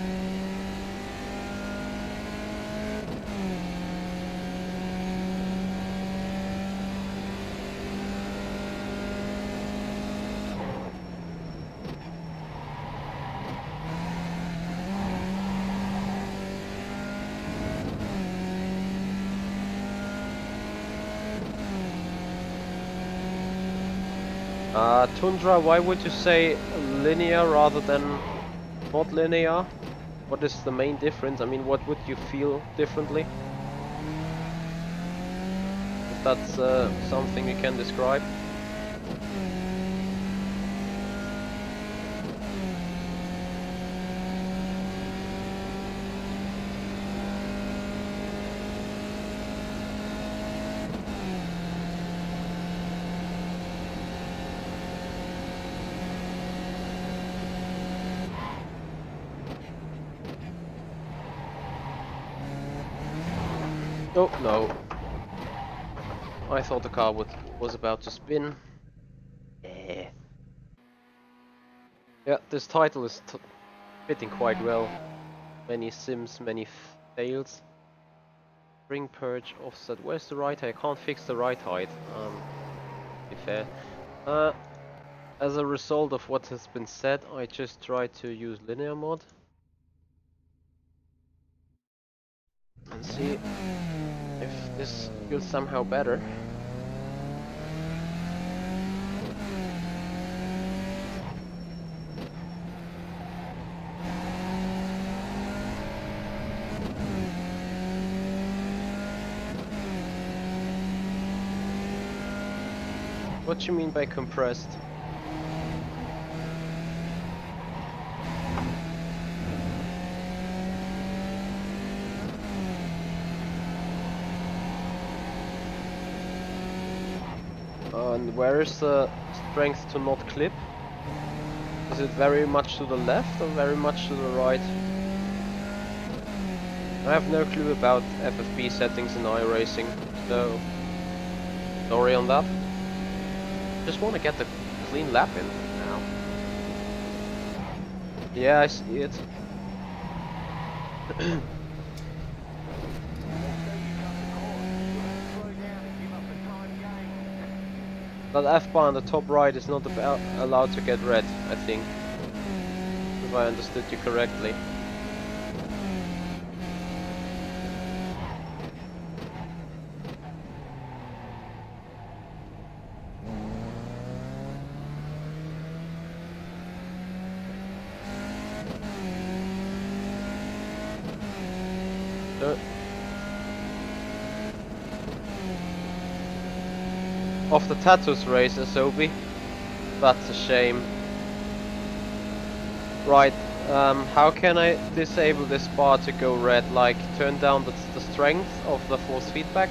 Tundra, why would you say linear rather than not linear? What is the main difference? I mean, what would you feel differently? If that's something you can describe. Oh, no. I thought the car was about to spin. Yeah, this title is fitting quite well. Many sims, many fails. Spring purge offset. Where's the right height? I can't fix the right height. To be fair. As a result of what has been said, I just tried to use linear mod. And see if this feels somehow better. What do you mean by compressed? And where is the strength to not clip? Is it very much to the left or very much to the right? I have no clue about FFP settings in iRacing, so sorry on that. Just want to get the clean lap in now. Yeah, I see it. That F-bar on the top right is not allowed to get red, I think. If I understood you correctly. Off the tattoos race, Asobi. That's a shame. Right, how can I disable this bar to go red? Like, turn down the strength of the force feedback?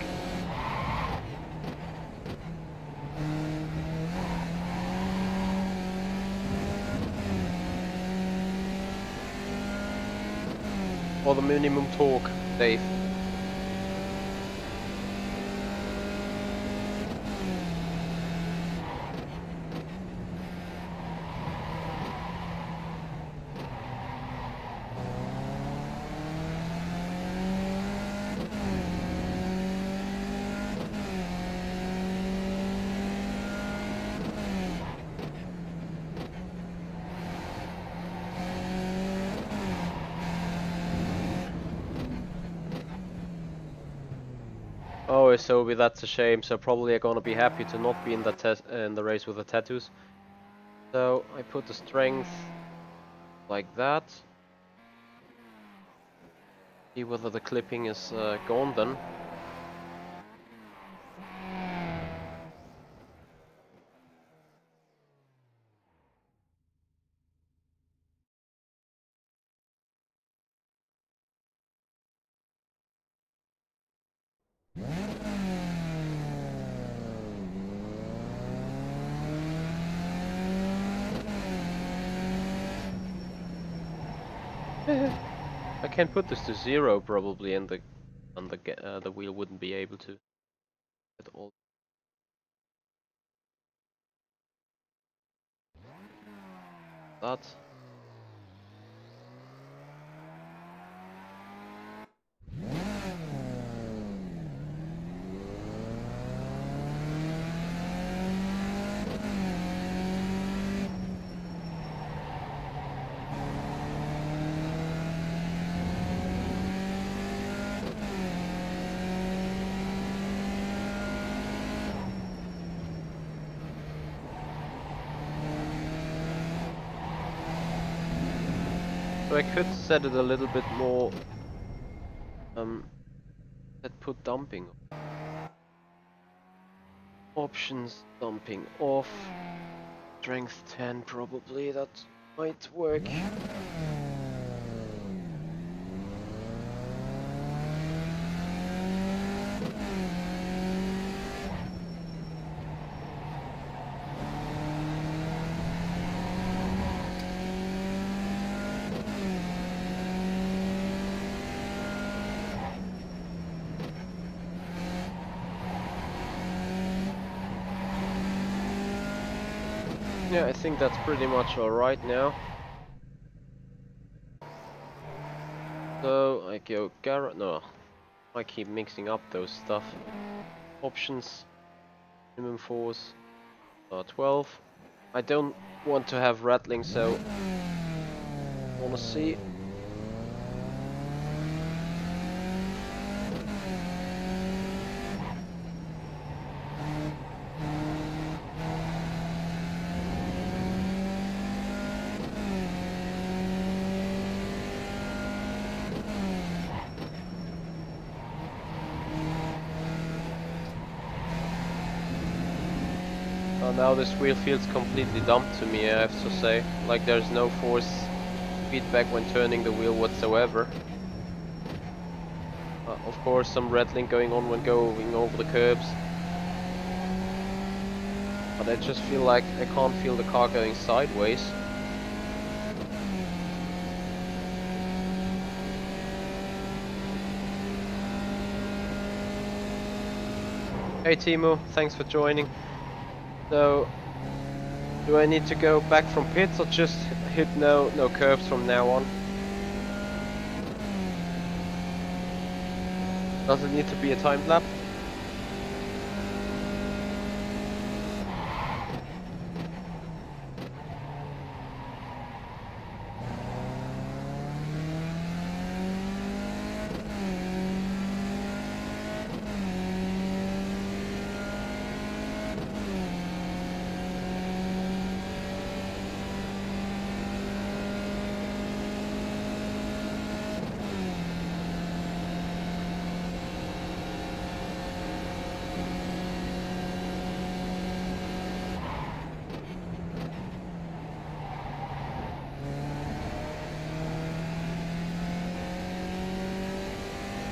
Or the minimum torque, Dave? Oh, Sobi, that's a shame. So probably I'm gonna be happy to not be in the race with the tattoos. So I put the strength like that. See whether the clipping is gone then. I can put this to 0 probably, and the wheel wouldn't be able to at all. That. So I could set it a little bit more. Let's put dumping. Options, dumping off. Strength 10 probably, that might work. Yeah, I think that's pretty much alright now. So I go no, I keep mixing up those stuff. Options, minimum force, 12. I don't want to have rattling, so I wanna see. Now this wheel feels completely dumb to me, I have to say. Like there's no force feedback when turning the wheel whatsoever. Of course some rattling going on when going over the curbs. But I just feel like I can't feel the car going sideways. Hey Timo, thanks for joining. So, do I need to go back from pits or just hit no curves from now on? Does it need to be a time lap?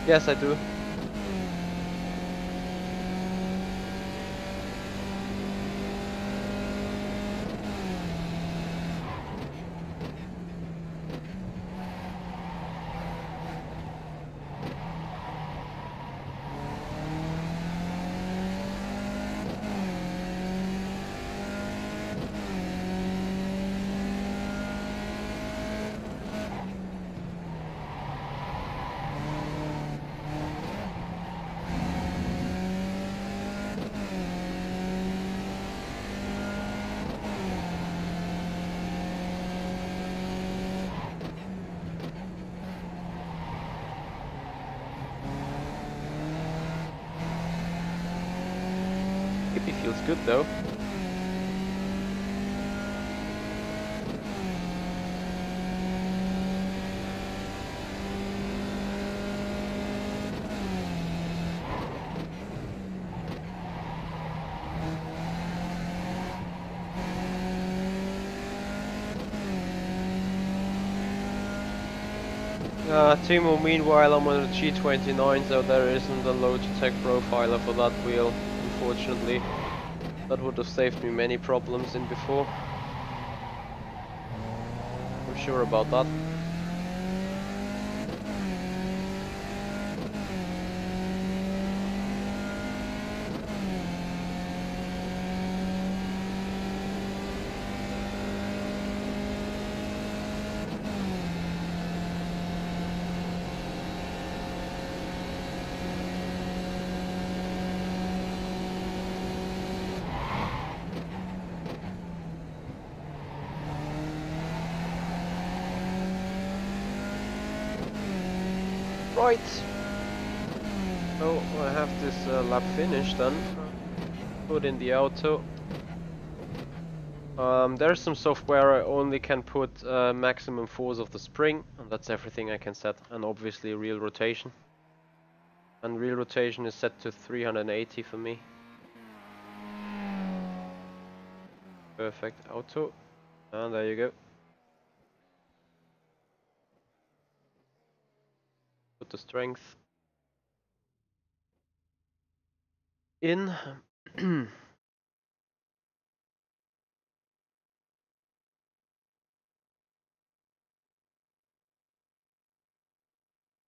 Yes, I do. It feels good though. Timo, meanwhile I'm on a G29, so there isn't a Logitech profiler for that wheel, unfortunately. That would have saved me many problems in before. I'm sure about that. Right. So I have this lap finished then. Put in the auto. There's some software I only can put maximum force of the spring, and that's everything I can set, and obviously real rotation. And real rotation is set to 380 for me. Perfect auto, and there you go. Put the strength in.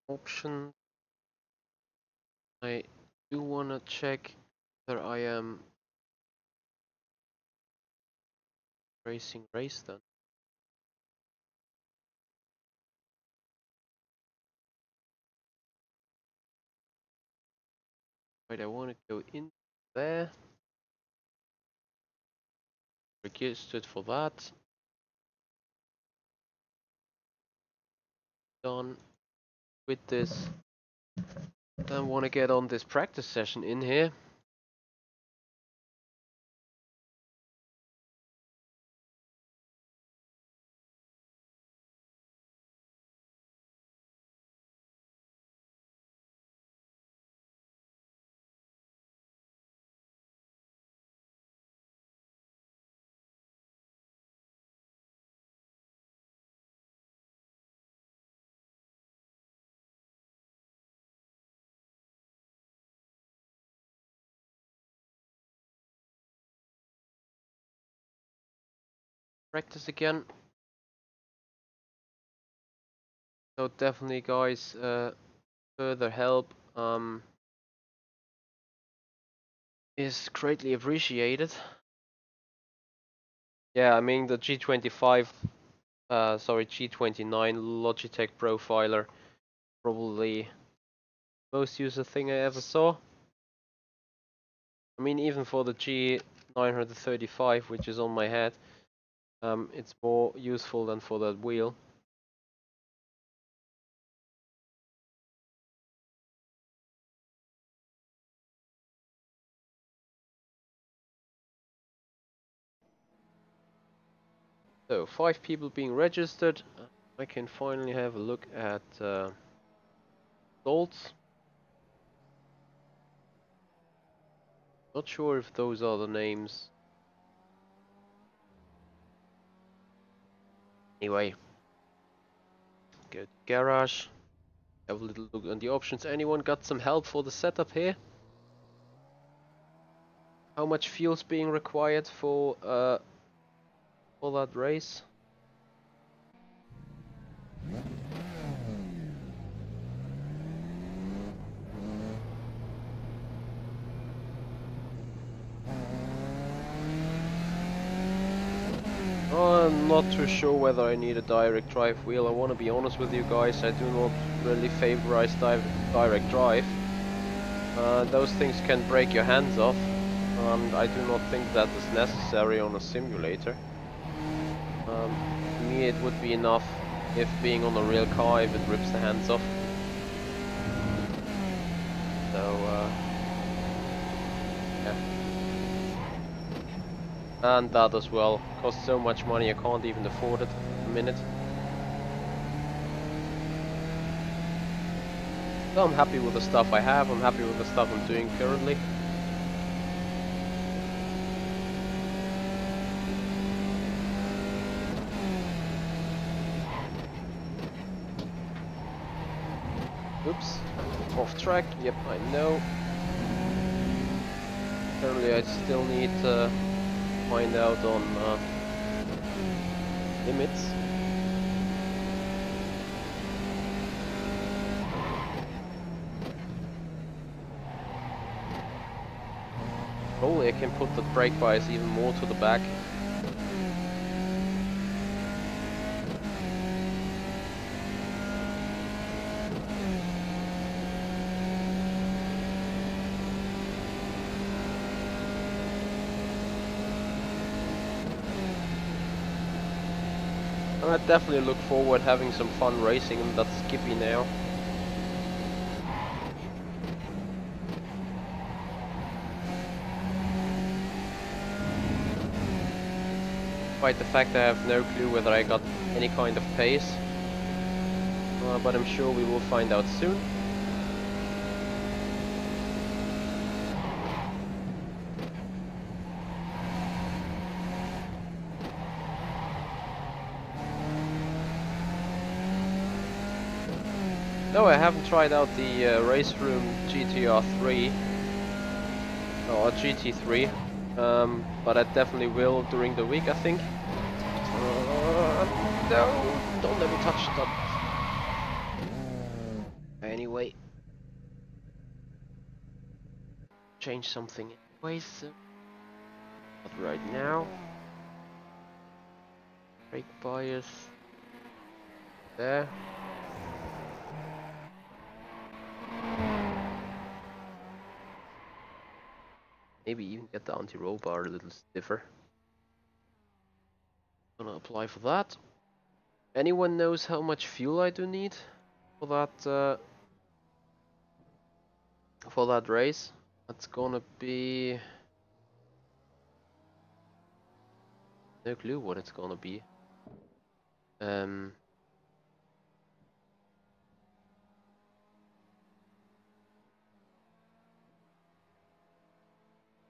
Option. I do wanna check whether I am racing race then. Right, I wanna go in there. Registered for that. Done with this. Then wanna get on this practice session in here. Practice again. So definitely guys, further help is greatly appreciated. Yeah, I mean the G25, G29 Logitech profiler, probably most user thing I ever saw. I mean even for the G935, which is on my head, it's more useful than for that wheel. So 5 people being registered. I can finally have a look at results. Not sure if those are the names. Anyway, go to garage. Have a little look on the options. Anyone got some help for the setup here? How much fuel's being required for that race? I'm not too sure whether I need a direct drive wheel. I want to be honest with you guys, I do not really favorize direct drive. Those things can break your hands off, and I do not think that is necessary on a simulator. To me it would be enough if being on a real car, if it rips the hands off. So, yeah. And that as well costs so much money I can't even afford it at the minute. So I'm happy with the stuff I have, I'm happy with the stuff I'm doing currently. Oops, off track, yep, I know. Currently I still need to find out on limits. Probably I can put the brake bias even more to the back. I definitely look forward having some fun racing in that Skippy now. Despite the fact I have no clue whether I got any kind of pace, but I'm sure we will find out soon. No, I haven't tried out the Race Room GTR3 or GT3, but I definitely will during the week, I think. No, don't let me touch that. Anyway, change something anyways, so not right now. Brake bias there. Maybe even get the anti-roll bar a little stiffer. Gonna apply for that. Anyone knows how much fuel I do need for that race? That's gonna be no clue what it's gonna be.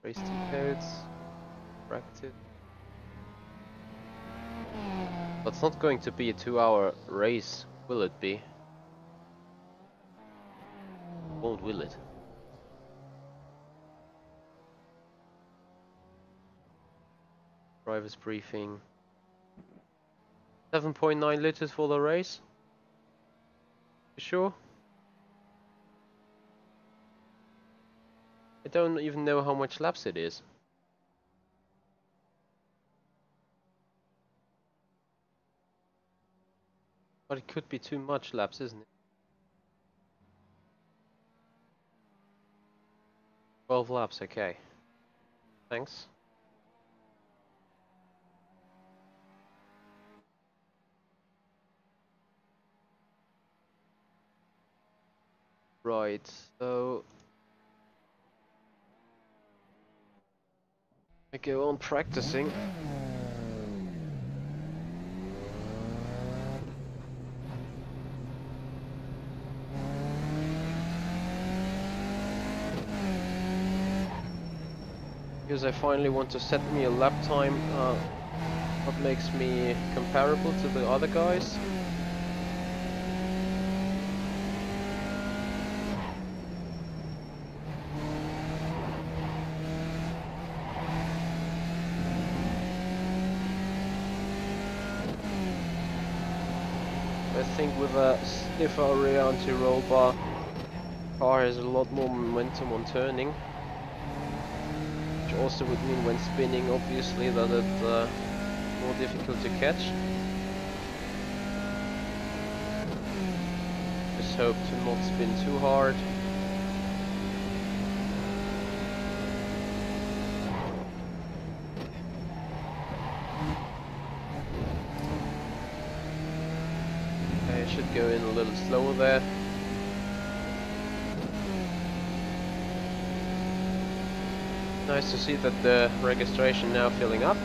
Race team codes, practice. But it's not going to be a 2-hour race, will it be? Won't, will it? Driver's briefing. 7.9 liters for the race. You sure? I don't even know how much laps it is. But it could be too much laps, isn't it? 12 laps, okay. Thanks. Right, so I go on practicing. Because I finally want to set me a lap time what makes me comparable to the other guys. I think with a stiffer rear anti-roll bar, car has a lot more momentum on turning, which also would mean when spinning, obviously, that it's more difficult to catch. Just hope to not spin too hard. Okay, I should go in a little slower there. Nice to see that the registration now filling up.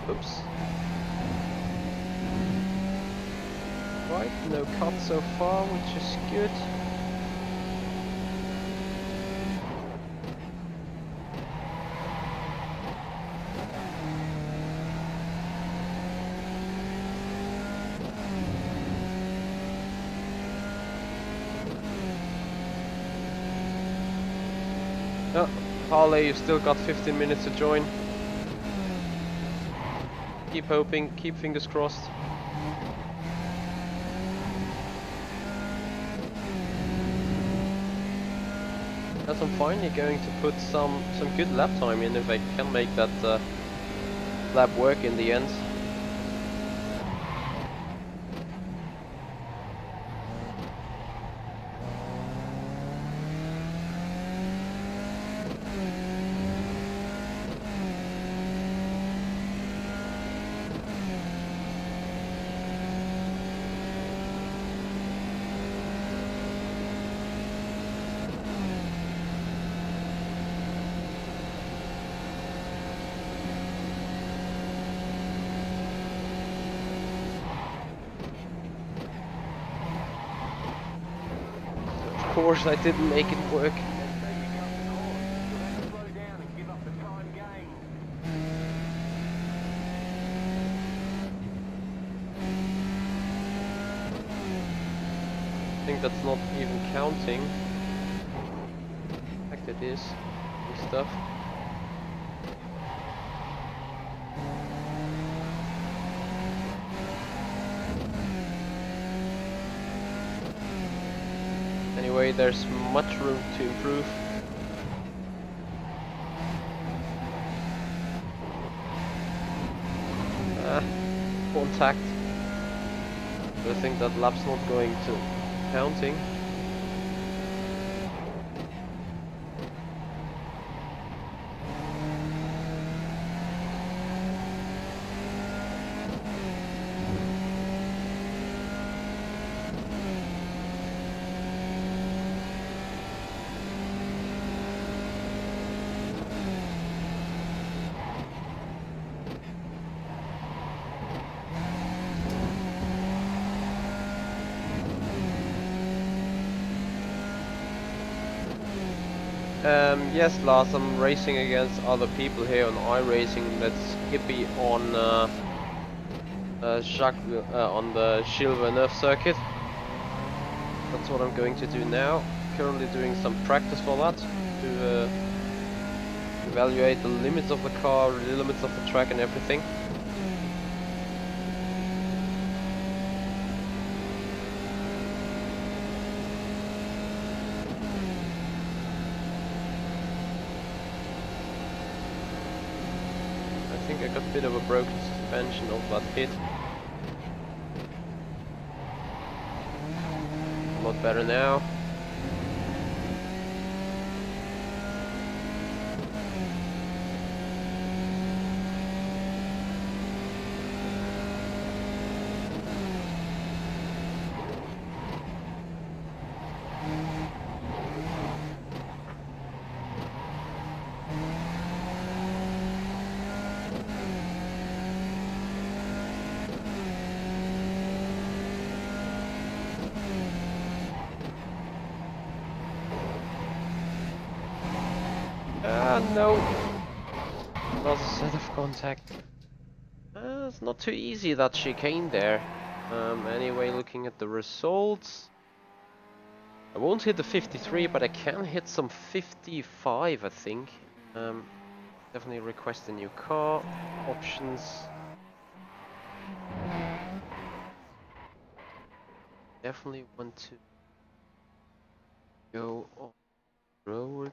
Oops. Right, no cut so far, which is good. Oh, Harley, you've still got 15 minutes to join. Keep hoping, keep fingers crossed. As I'm finally going to put some good lap time in if I can make that lap work in the end. Of course, I didn't make it work. I think that's not even counting. In fact, it is. And stuff. Anyway, there's much room to improve. Contact. But I think that lap's not going to counting. Yes, Lars, I'm racing against other people here on iRacing. That's Skippy on Jacques on the Gilles Villeneuve circuit. That's what I'm going to do now. Currently doing some practice for that to evaluate the limits of the car, the limits of the track and everything. think I got a bit of a broken suspension of that hit. A lot better now. No. Another set of contact. It's not too easy, that chicane there. Anyway, looking at the results. I won't hit the 53, but I can hit some 55, I think. Definitely request a new car. Options. Definitely want to go off road.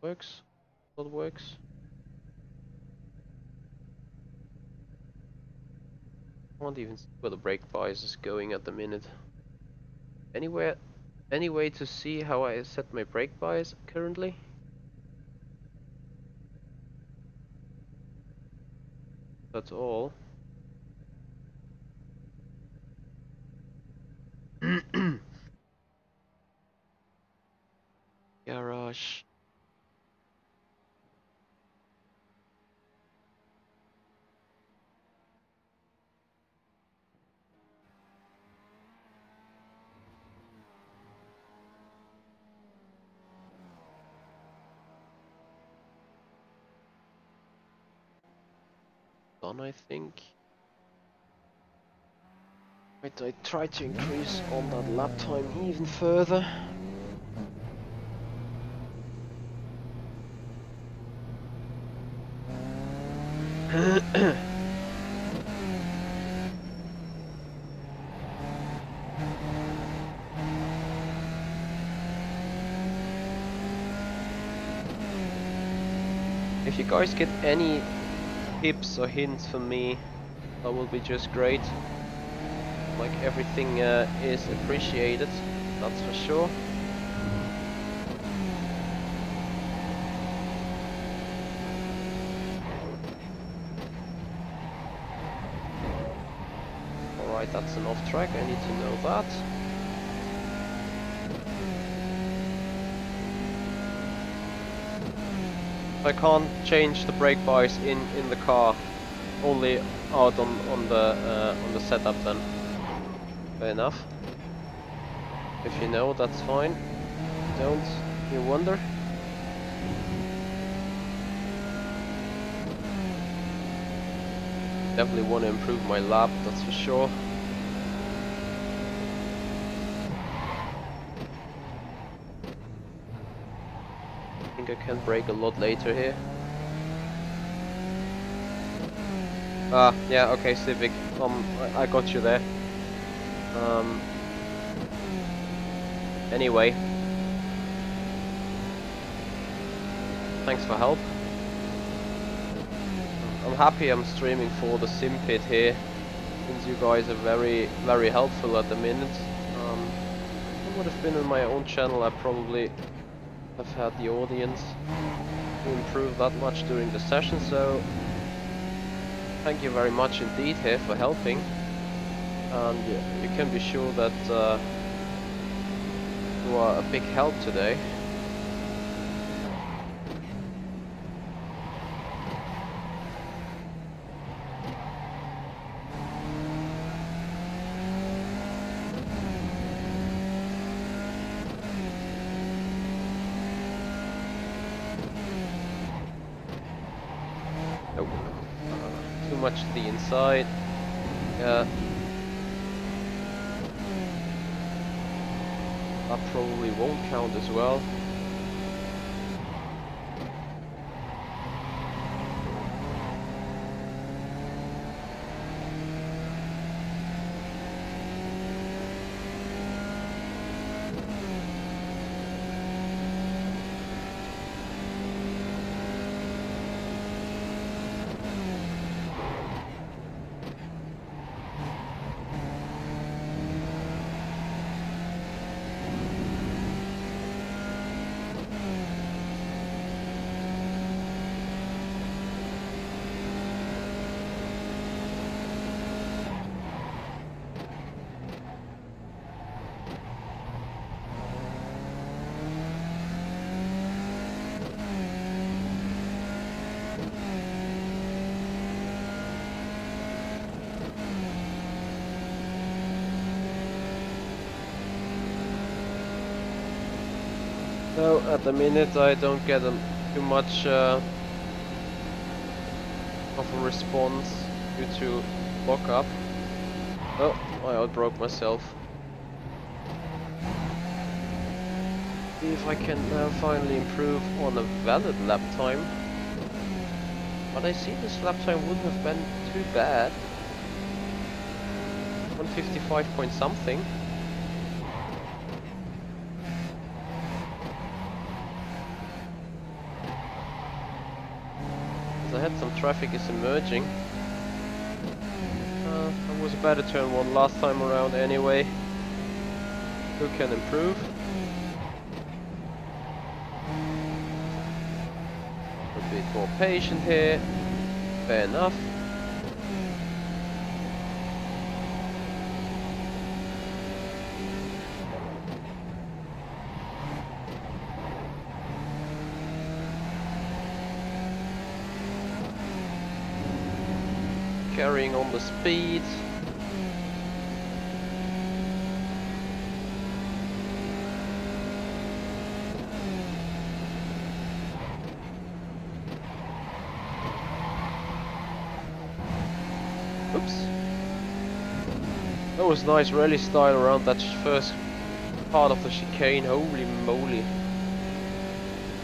Works. What works? I can't even see where the brake bias is going at the minute. Anywhere, any way to see how I set my brake bias currently? That's all. Garage. Done, I think. Wait, I try to increase on that lap time even further. If you guys get any tips or hints from me, that will be just great. Like, everything is appreciated, that's for sure. Alright, that's an off track, I need to know that. I can't change the brake bias in the car, only out on the setup then. Fair enough. If you know, that's fine. Don't you wonder? Definitely want to improve my lap, that's for sure. I think I can brake a lot later here. Ah, yeah, okay, Civic. I got you there. Anyway. Thanks for help. I'm happy I'm streaming for the Simpit here, since you guys are very, very helpful at the minute. If I would have been on my own channel, I probably have had the audience to improve that much during the session, so thank you very much indeed here for helping. And you can be sure that you are a big help today. Nope. Too much to the inside. Yeah. That probably won't count as well. Well, at the minute I don't get too much of a response due to lockup. Oh, I outbroke myself. See if I can finally improve on a valid lap time. But I see this lap time wouldn't have been too bad. 155 point something. Ahead, some traffic is emerging. That was a better turn one last time around anyway. Who can improve? A bit more patient here. Fair enough. Carrying on the speed. Oops. That was nice rally style around that first part of the chicane. Holy moly.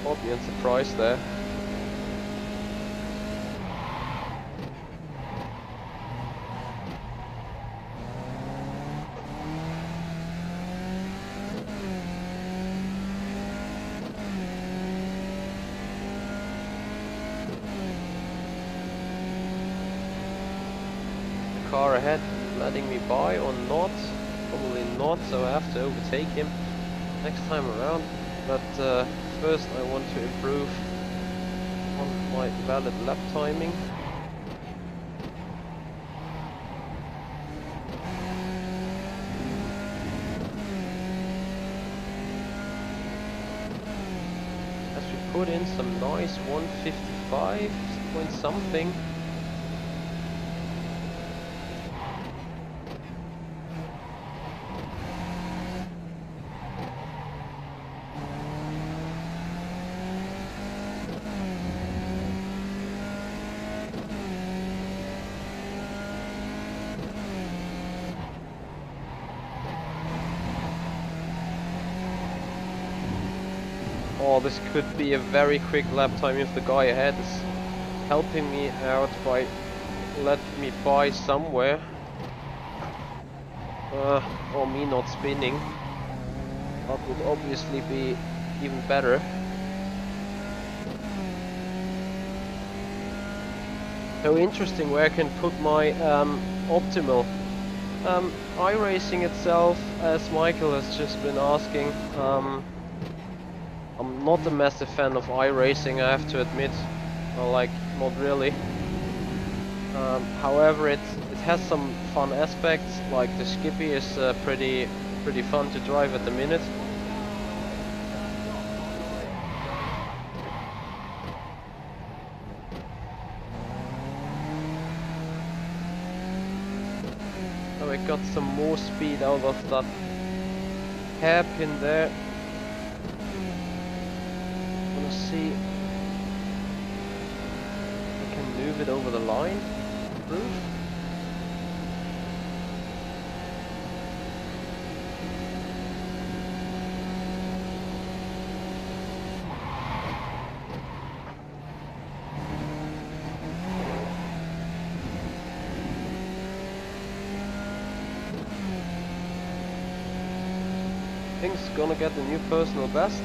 Caught me unsurprised there. Car ahead letting me by or not? Probably not, so I have to overtake him next time around. But first I want to improve on my valid lap timing. As we put in some nice 155 point something. Oh, this could be a very quick lap time if the guy ahead is helping me out by letting me by somewhere. Or me not spinning. That would obviously be even better. So interesting where I can put my optimal. iRacing itself, as Michael has just been asking, I'm not a massive fan of iRacing, I have to admit. Like, not really. However, it has some fun aspects, like the Skippy is pretty fun to drive at the minute. So I got some more speed out of that hairpin there. See if I can move it over the line. Improve. Thing's gonna get the new personal best.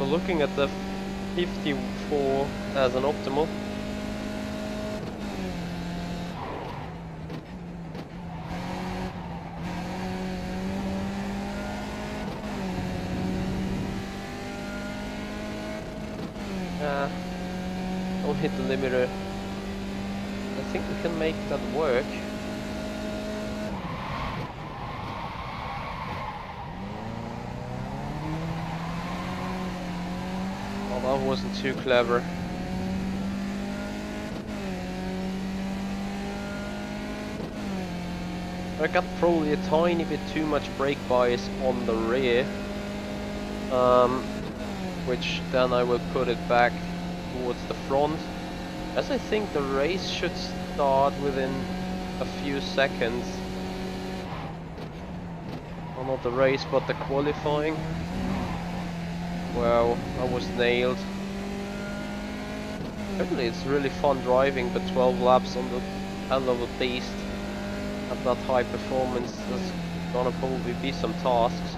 So looking at the 54 as an optimal. Don't hit the limiter. I think we can make that work. Well, that wasn't too clever. I got probably a tiny bit too much brake bias on the rear, which then I will put it back towards the front, as I think the race should start within a few seconds. Well, not the race, but the qualifying. Wow, I was nailed. Certainly it's really fun driving, but 12 laps on the hell of a beast at that high performance, there's gonna probably be some tasks.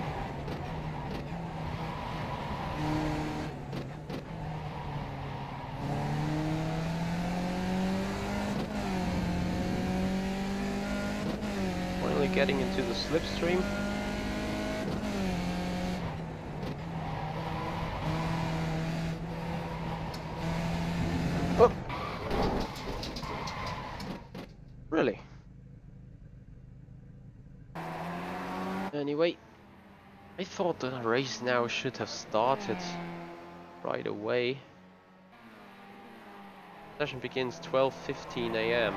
Finally getting into the slipstream. Oh. Really? Anyway, I thought the race now should have started right away. Session begins 12:15 AM.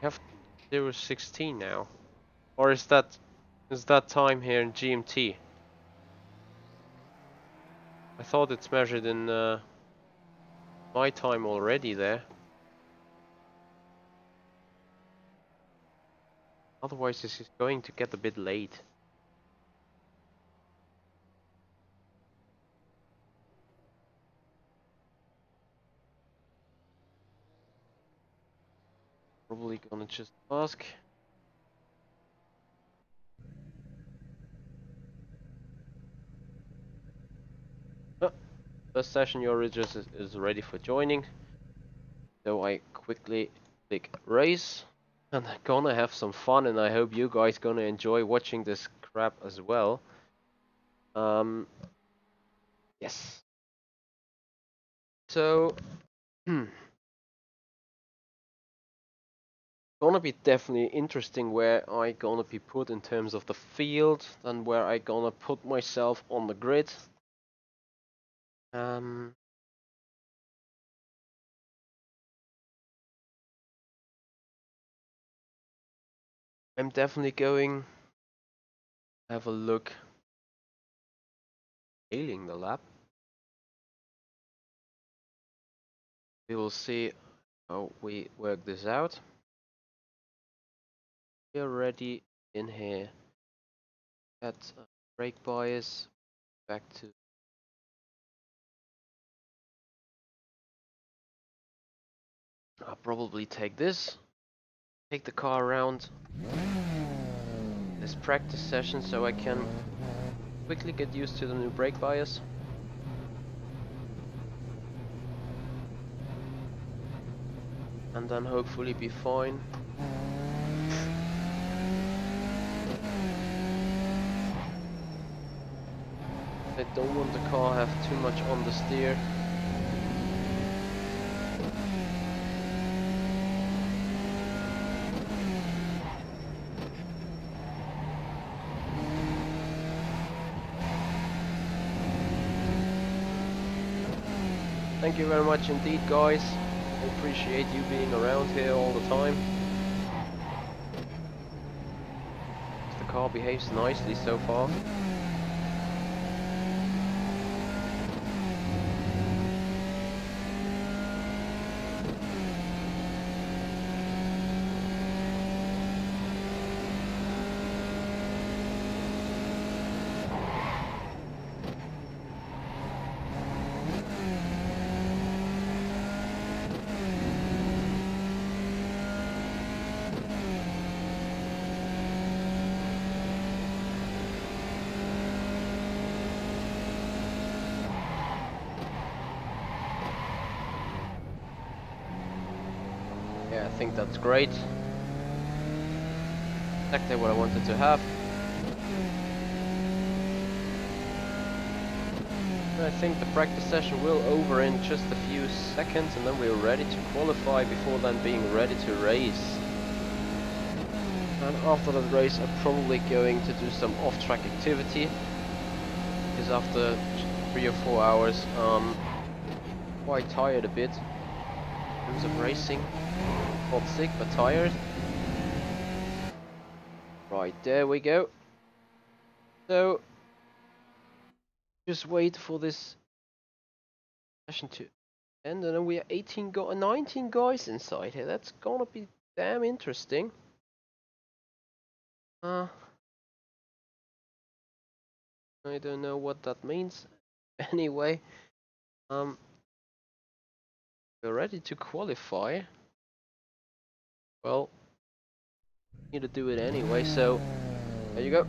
We have 0:16 now, or is that time here in GMT? I thought it's measured in my time already there. Otherwise this is going to get a bit late. Probably gonna just ask. Oh, first session your is ready for joining. So I quickly click race. And I'm gonna have some fun, and I hope you guys gonna enjoy watching this crap as well. Yes. So, gonna be definitely interesting where I gonna be put in terms of the field, and where I gonna put myself on the grid. I'm definitely going to have a look scaling the lap. We will see how we work this out. We are ready in here. At brake bias back to. I'll probably take this. Take the car around this practice session so I can quickly get used to the new brake bias. And then hopefully be fine. I don't want the car to have too much on the steer. Thank you very much indeed, guys. I appreciate you being around here all the time. The car behaves nicely so far. think that's great. Exactly what I wanted to have. I think the practice session will over in just a few seconds, and then we're ready to qualify before then being ready to race. And after that race I'm probably going to do some off-track activity, because after 3 or 4 hours quite tired a bit in terms of racing. Not sick but tired. Right, there we go. So just wait for this session to end, and then we are 19 guys inside here. That's gonna be damn interesting. I don't know what that means. Anyway, we're ready to qualify. Well, need to do it anyway, so there you go.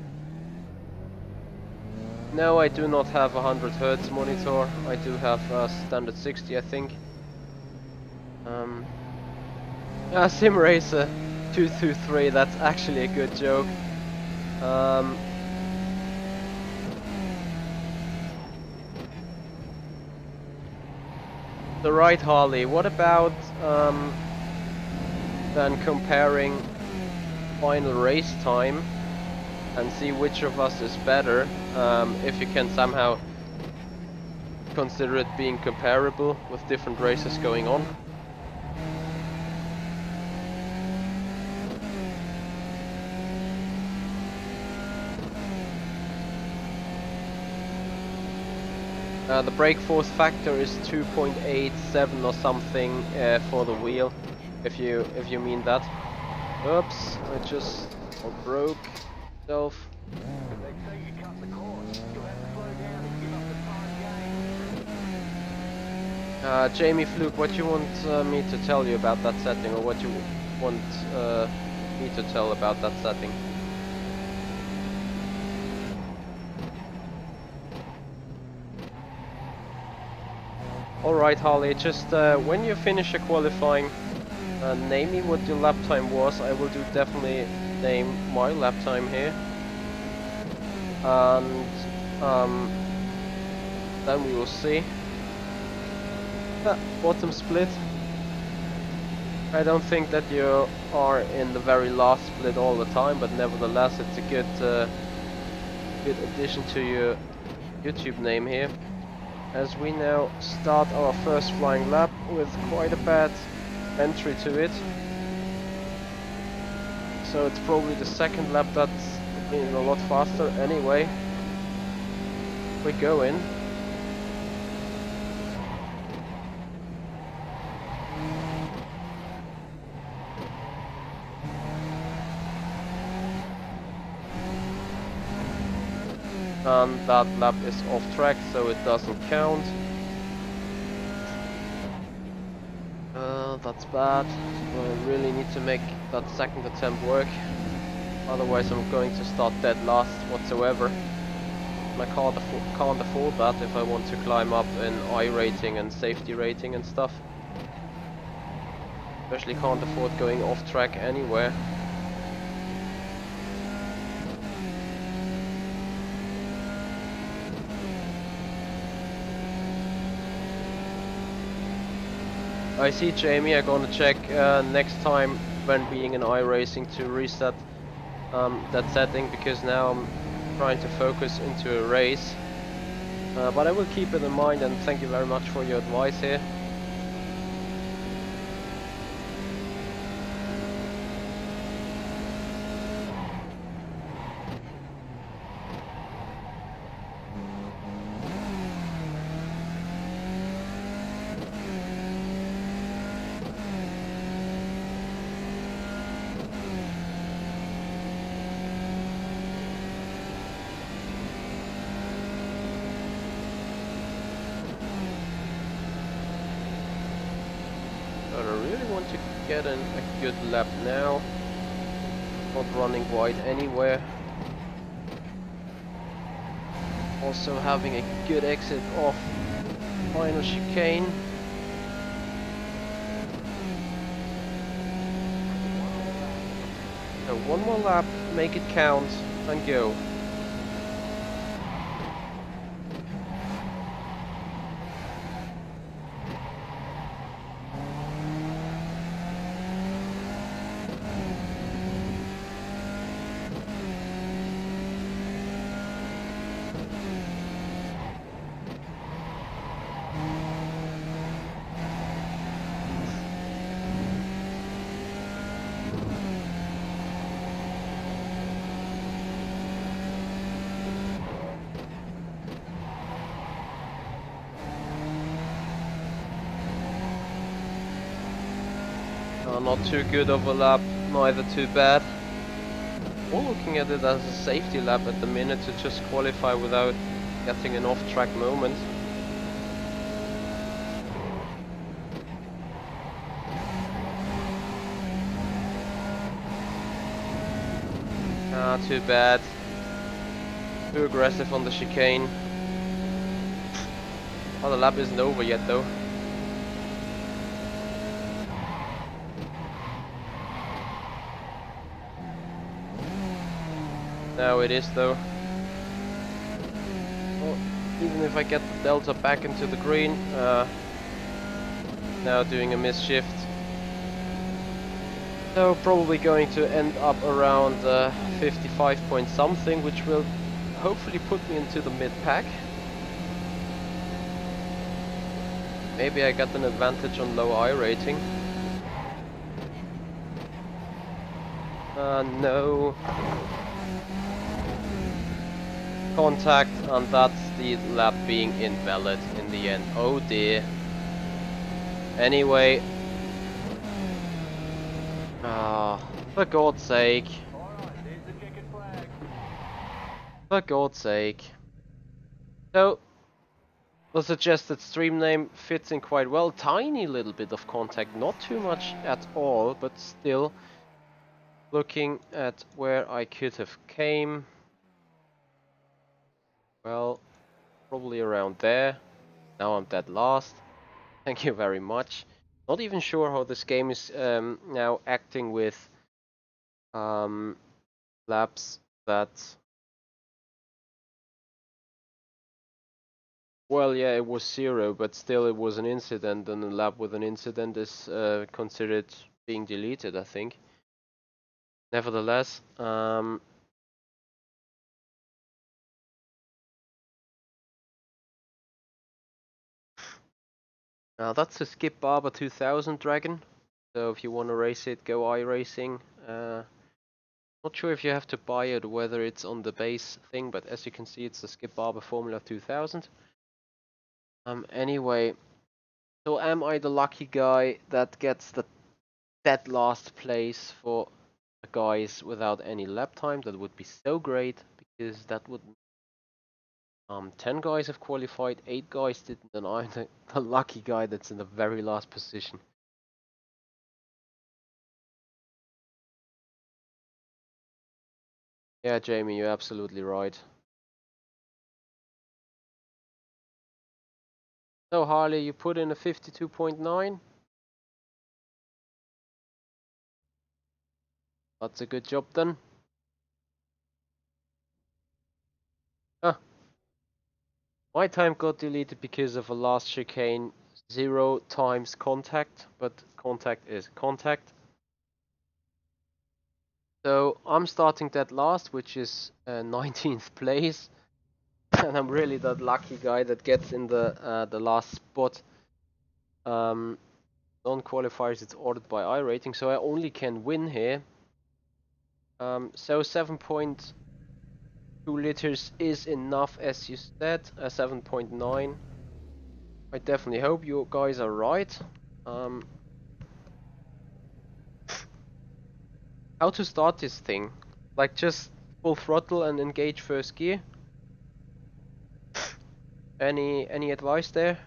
No, I do not have a 100 Hz monitor. I do have a standard 60, I think. Simracing GT3, that's actually a good joke. The right, Harley, what about then comparing final race time and see which of us is better, if you can somehow consider it being comparable with different races going on. The brake force factor is 2.87 or something for the wheel, if you mean that. Oops, I just broke myself.
They say you cut the course. You'll have to slow down and give up the time gain.
Jamie Fluke, what you want me to tell you about that setting, or what you want me to tell about that setting? Alright, Harley, just when you finish your qualifying, name me what your lap time was. I will definitely name my lap time here. And then we will see. Bottom split. I don't think that you are in the very last split all the time, but nevertheless it's a good addition to your YouTube name here. As we now start our first flying lap with quite a bad entry to it. So it's probably the second lap that's been a lot faster. Anyway, we go in. And that lap is off track, so it doesn't count. That's bad. I really need to make that second attempt work. Otherwise I'm going to start dead last whatsoever. And I can't afford that if I want to climb up in I rating and safety rating and stuff. Especially can't afford going off track anywhere. I see, Jamie. I'm gonna check next time when being in iRacing to reset that setting, because now I'm trying to focus into a race. But I will keep it in mind, and thank you very much for your advice here. But I really want to get in a good lap now. Not running wide anywhere. Also having a good exit off final chicane. One more lap, make it count, and go. Not too good of a lap, neither too bad. We're looking at it as a safety lap at the minute to just qualify without getting an off-track moment. Too bad. Too aggressive on the chicane. Oh, the lap isn't over yet though. Now it is though. Well, even if I get the delta back into the green, now doing a misshift. So probably going to end up around 55 point something, which will hopefully put me into the mid pack. Maybe I got an advantage on low I rating. No. Contact, and that's the lap being invalid in the end. Oh dear. Anyway. For God's sake. For God's sake. So, the suggested stream name fits in quite well. Tiny little bit of contact, not too much at all, but still. Looking at where I could have came. Well, probably around there. Now I'm dead last. Thank you very much. Not even sure how this game is now acting with laps that... Well, yeah, it was 0, but still it was an incident, and a lap with an incident is considered being deleted, I think. Nevertheless, now that's a Skip Barber 2000 Dragon. So if you want to race it, go iRacing. Not sure if you have to buy it, whether it's on the base thing, but as you can see, it's the Skip Barber Formula 2000. Anyway, so am I the lucky guy that gets the dead last place for guys without any lap time? That would be so great, because that would 10 guys have qualified, 8 guys didn't, and I'm the lucky guy that's in the very last position. Yeah, Jamie, you're absolutely right. So Harley, you put in a 52.9. That's a good job then. Ah, my time got deleted because of a last chicane 0 times contact, but contact is contact. So I'm starting dead last, which is 19th place, and I'm really that lucky guy that gets in the last spot. Non-qualifiers, it's ordered by I rating, so I only can win here. So 7.2 liters is enough, as you said. 7.9. I definitely hope you guys are right. How to start this thing? Like just full throttle and engage first gear? Any advice there?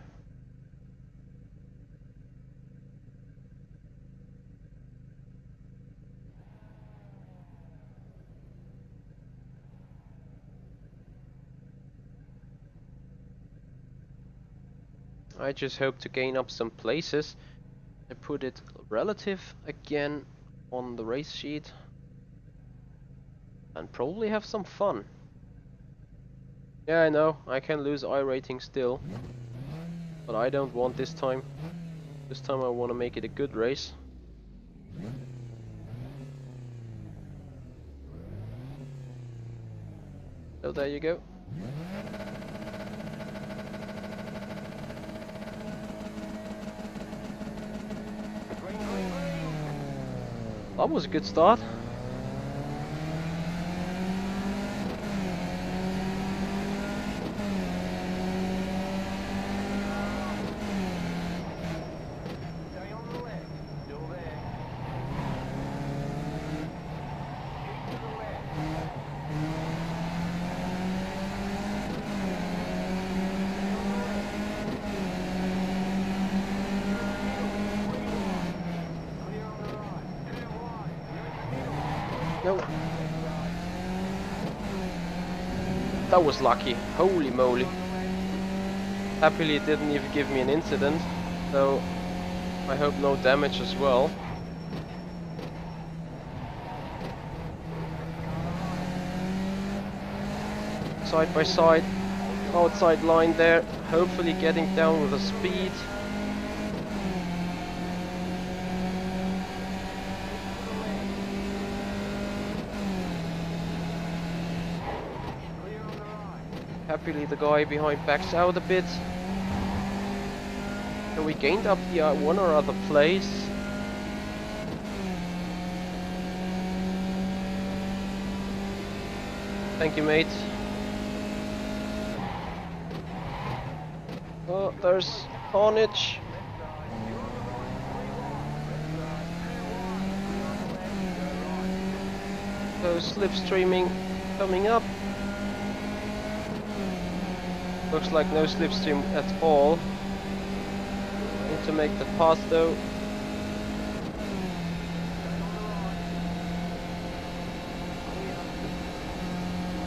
I just hope to gain up some places. I put it relative again on the race sheet. and probably have some fun. Yeah, I know, I can lose iRating still, but I don't want this time. This time I want to make it a good race. So there you go. That was a good start. No. That was lucky. Holy moly. Happily it didn't even give me an incident, so I hope no damage as well. Side by side, outside line there, hopefully getting down with the speed. Happily the guy behind backs out a bit. So we gained up the one or other place. Thank you, mate. Oh, there's carnage. So slipstreaming coming up. Looks like no slipstream at all. Need to make the pass though.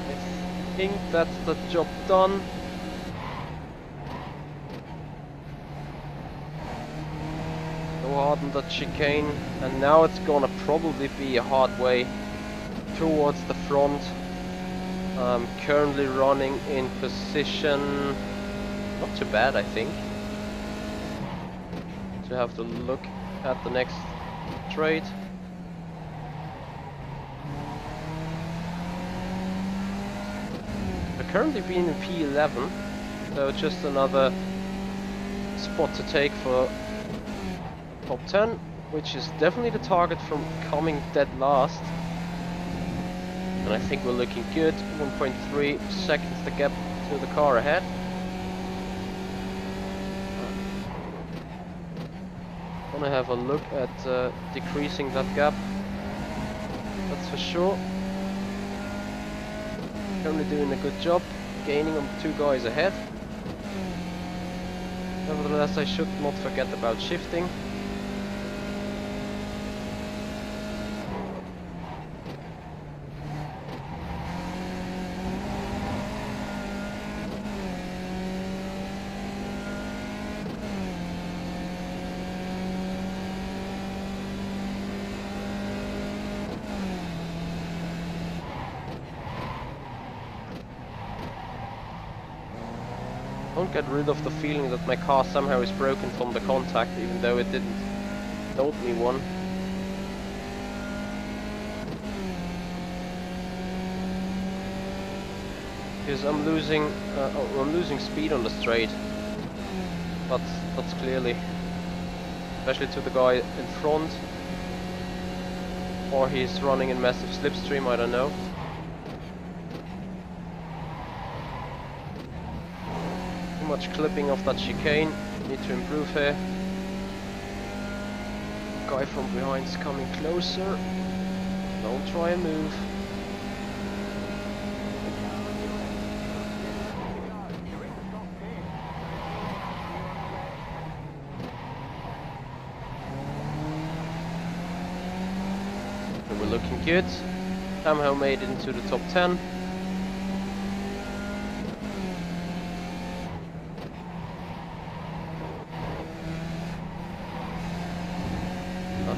I think that's the job done. Go hard on that chicane, and now it's gonna probably be a hard way towards the front. I'm currently running in position, not too bad I think. To have to look at the next trade. We're currently being in P11, so just another spot to take for top 10, which is definitely the target from coming dead last. And I think we're looking good. 1.3 seconds the gap to the car ahead. Gonna have a look at decreasing that gap. That's for sure. Currently doing a good job, gaining on the two guys ahead. Nevertheless, I should not forget about shifting. Don't get rid of the feeling that my car somehow is broken from the contact, even though it didn't note me one. Because I'm losing speed on the straight. That's clearly, especially to the guy in front, or he's running in massive slipstream. I don't know. Much clipping off that chicane, need to improve here. Guy from behind is coming closer. Don't try and move. So we're looking good. Somehow made it into the top 10.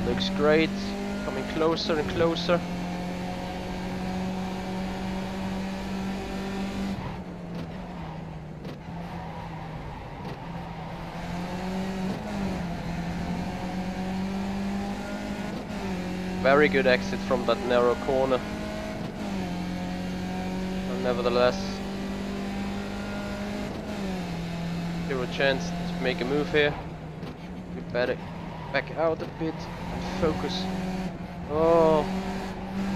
Looks great, coming closer and closer. very good exit from that narrow corner. But nevertheless, there a chance to make a move here. We better back out a bit and focus. Oh,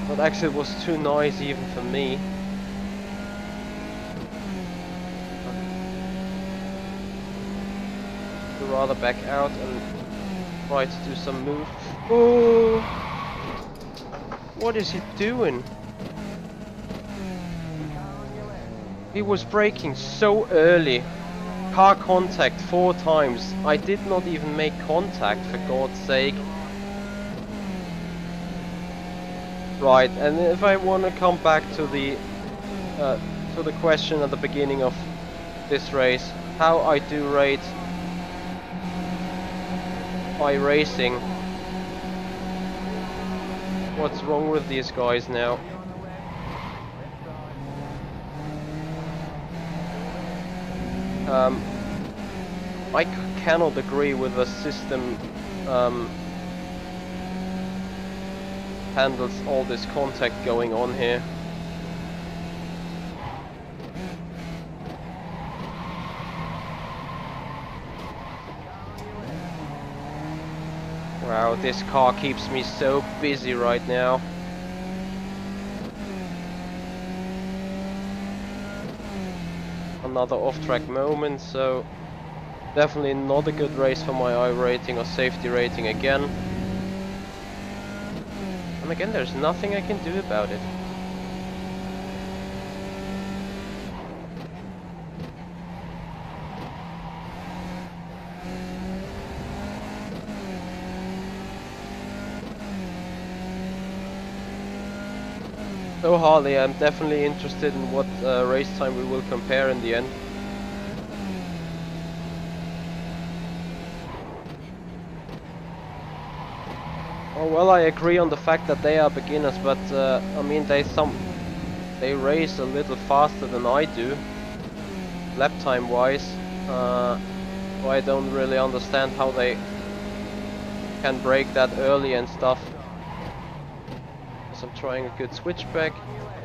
that exit was too noisy even for me. I'd rather back out and try to do some move. Oh, what is he doing? He was braking so early. Car contact 4 times. I did not even make contact, for God's sake. Right, and if I want to come back to the question at the beginning of this race, how I do rate iRacing. What's wrong with these guys now? I cannot agree with the system handles all this contact going on here. Wow, this car keeps me so busy right now. Another off-track moment, so definitely not a good race for my I rating or safety rating again. And again, there's nothing I can do about it. So Harley, I'm definitely interested in what race time we will compare in the end. Oh, well, I agree on the fact that they are beginners, but I mean they race a little faster than I do, lap time wise. So I don't really understand how they can brake that early and stuff. I'm trying a good switchback.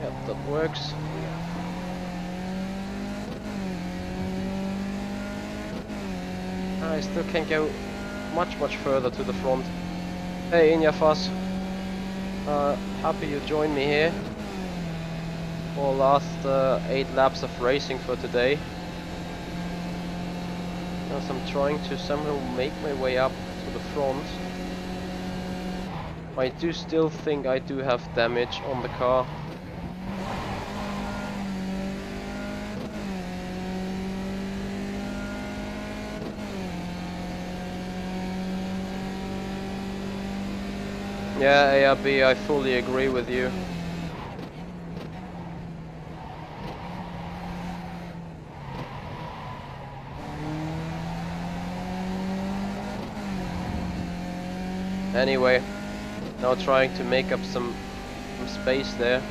Yep, that works. I still can go much further to the front. Hey Inyafas, happy you joined me here for last 8 laps of racing for today. As I'm trying to somehow make my way up to the front. I do still think I do have damage on the car. Yeah, ARB, I fully agree with you. Anyway. Now trying to make up some space there.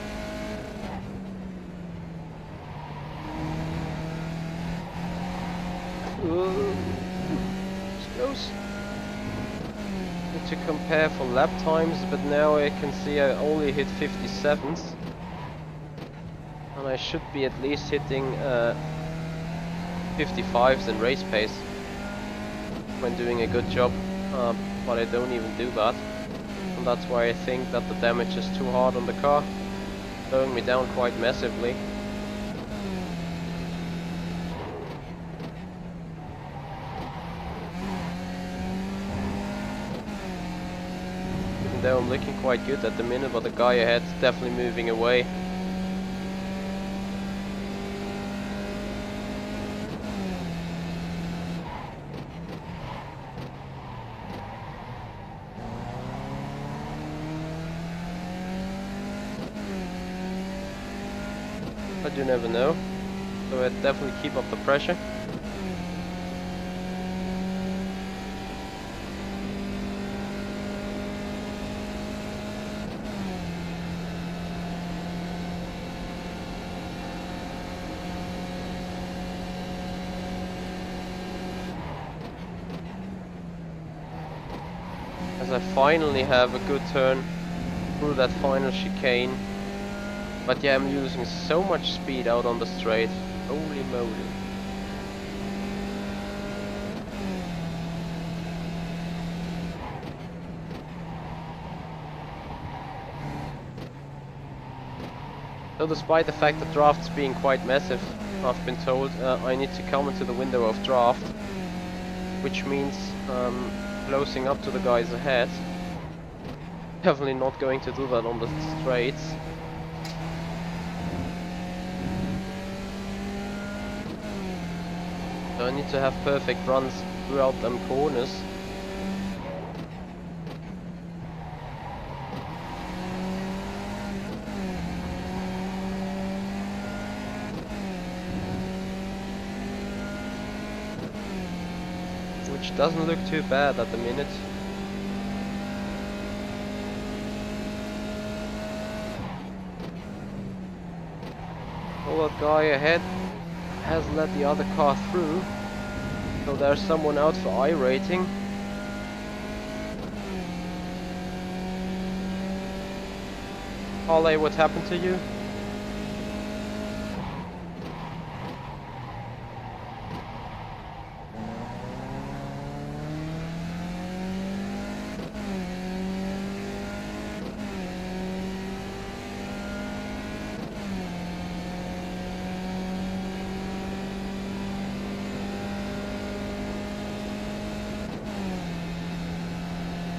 Ooh, it's close. Need to compare for lap times, but now I can see I only hit 57s. And I should be at least hitting 55s in race pace when doing a good job, but I don't even do that. And that's why I think that the damage is too hard on the car, slowing me down quite massively. Even though I'm looking quite good at the minute, but the guy ahead is definitely moving away. But you never know, so I definitely keep up the pressure. As I finally have a good turn through that final chicane. But yeah, I'm losing so much speed out on the straight. Holy moly. So despite the fact that draft's being quite massive, I've been told I need to come into the window of draft, which means closing up to the guys ahead. Definitely not going to do that on the straights. So I need to have perfect runs throughout them corners. Which doesn't look too bad at the minute. Well, that guy ahead has let the other car through, so there's someone out for I rating. Ollie, what happened to you?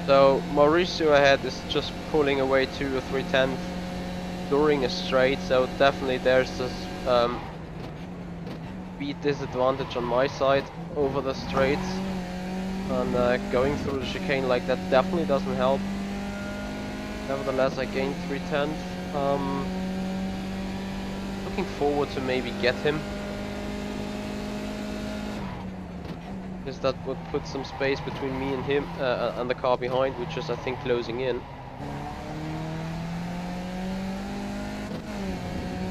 So Mauricio ahead is just pulling away 2 or 3 tenths during a straight, so definitely there's this speed disadvantage on my side over the straights, and going through the chicane like that definitely doesn't help. Nevertheless, I gained 3 tenths. Looking forward to maybe get him, because that would put some space between me and him and the car behind, which is I think closing in.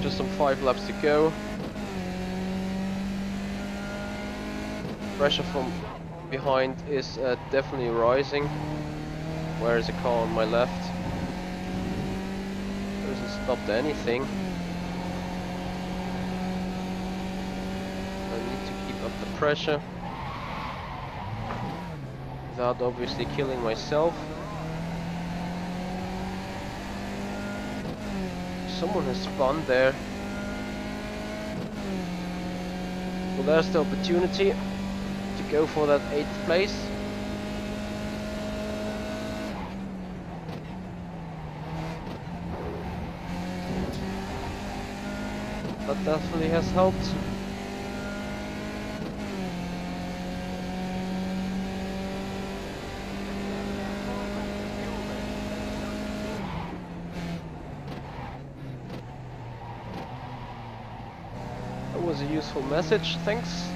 Just some 5 laps to go. Pressure from behind is definitely rising. Where is the car on my left? Hasn't stopped anything. I need to keep up the pressure without obviously killing myself. Someone has spun there. Well, there's the opportunity to go for that 8th place. That definitely has helped. That was a useful message, thanks.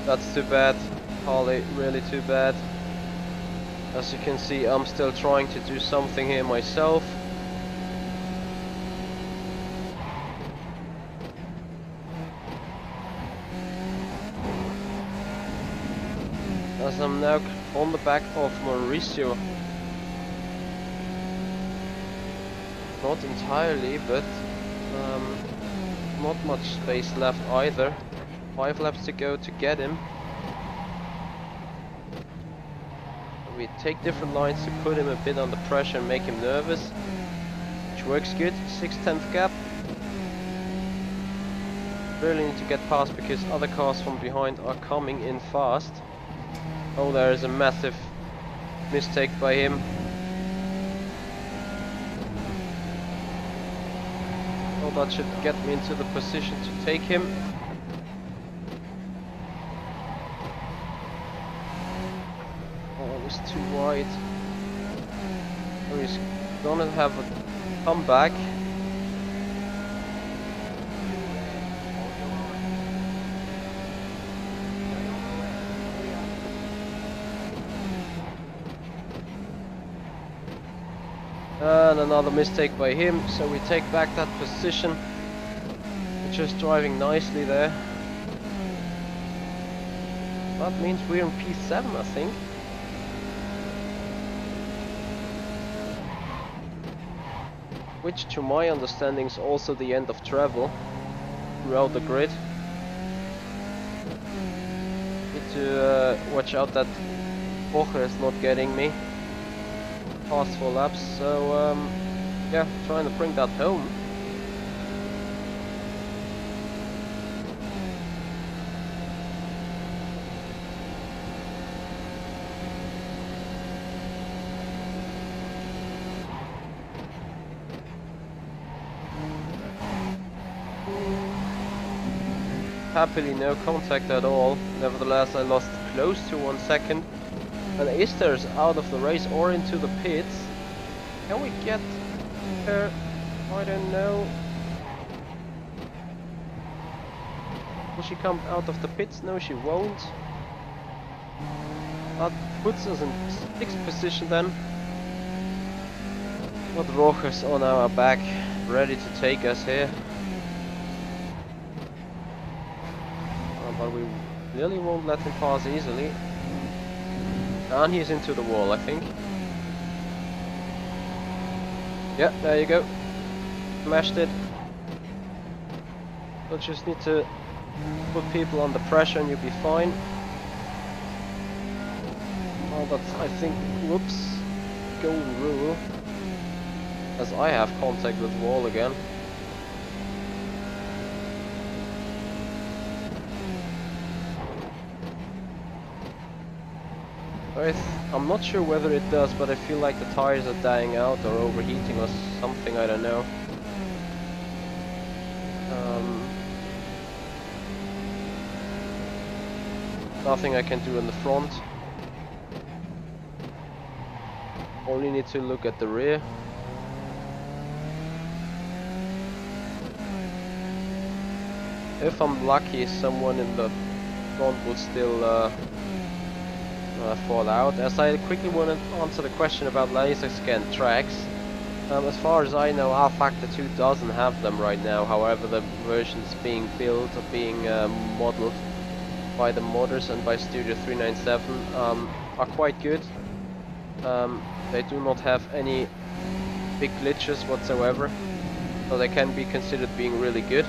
That's too bad, Harley, really too bad. As you can see, I'm still trying to do something here myself. As I'm now on the back of Mauricio. Not entirely, but not much space left either. 5 laps to go to get him. We take different lines to put him a bit under pressure and make him nervous, which works good. 6/10 gap. Really need to get past because other cars from behind are coming in fast. Oh, there is a massive mistake by him. Oh, that should get me into the position to take him. Too wide. Oh, he's gonna have a comeback. And another mistake by him, so we take back that position. We're just driving nicely there. That means we're in P7, I think. Which to my understanding is also the end of travel throughout the grid. Need to watch out that Hoyer is not getting me past 4 laps, so yeah, trying to bring that home. Happily no contact at all, nevertheless I lost close to 1 second. And Easter's out of the race or into the pits. Can we get her? I don't know. Will she come out of the pits? No, she won't. That puts us in 6th position then. But Rojas on our back, ready to take us here. But we really won't let him pass easily. And he's into the wall, I think. Yeah, there you go. Smashed it. We'll just need to put people under pressure and you'll be fine. Oh, that's, I think, whoops, golden rule. As I have contact with the wall again. I'm not sure whether it does, but I feel like the tires are dying out or overheating or something, I don't know. Nothing I can do in the front. Only need to look at the rear. If I'm lucky, someone in the front will still fall out. As I quickly want to answer the question about laser scan tracks. As far as I know, rFactor 2 doesn't have them right now. However, the versions being built or being modeled by the modders and by Studio 397 are quite good. They do not have any big glitches whatsoever, so they can be considered being really good.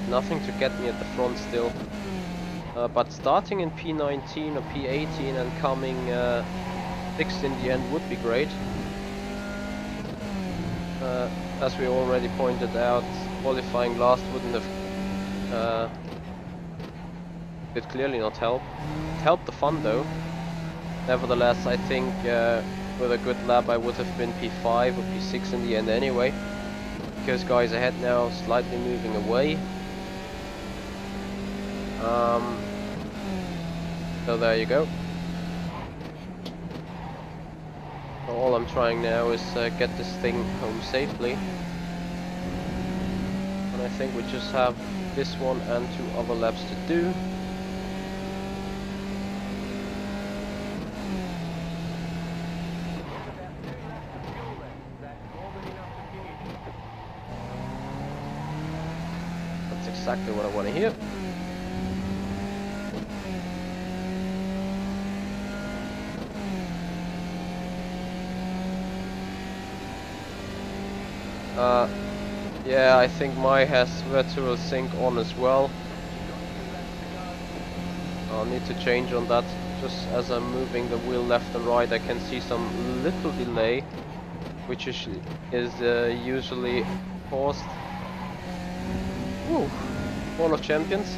Nothing to get me at the front still, but starting in P19 or P18 and coming 6th in the end would be great. As we already pointed out, qualifying last wouldn't have could clearly not help. It helped the fun though. Nevertheless, I think with a good lap I would have been P5 or P6 in the end anyway, because guys ahead now slightly moving away. So there you go. All I'm trying now is get this thing home safely. And I think we just have this one and 2 other laps to do. That's exactly what I want to hear. Yeah, I think my has virtual sync on as well. I'll need to change on that. Just as I'm moving the wheel left and right, I can see some little delay, which is usually caused. Woo! Wall of Champions.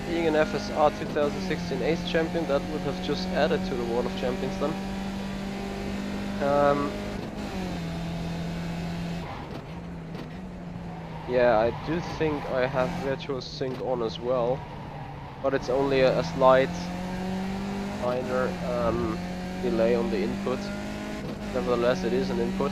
Being an FSR 2016 Ace Champion, that would have just added to the Wall of Champions then. Yeah, I do think I have virtual sync on as well. but it's only a slight minor delay on the input. Nevertheless, it is an input.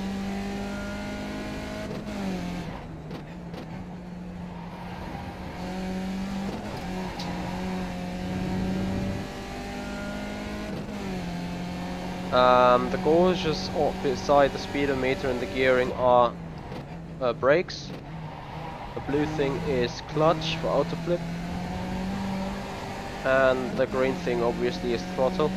The gauges beside the speedometer and the gearing are brakes. The blue thing is clutch for auto flip, and the green thing obviously is throttle.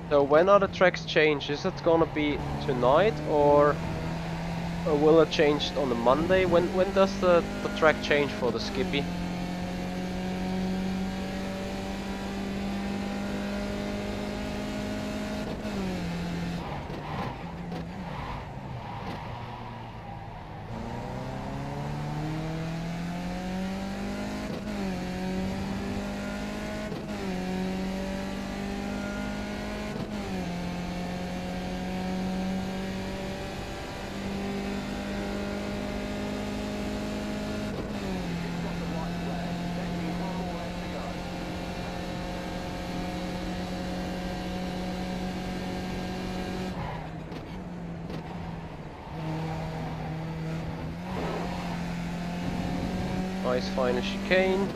So when are the tracks changed? Is it gonna be tonight or will it change on the Monday? When does the track change for the Skippy? Nice final chicane.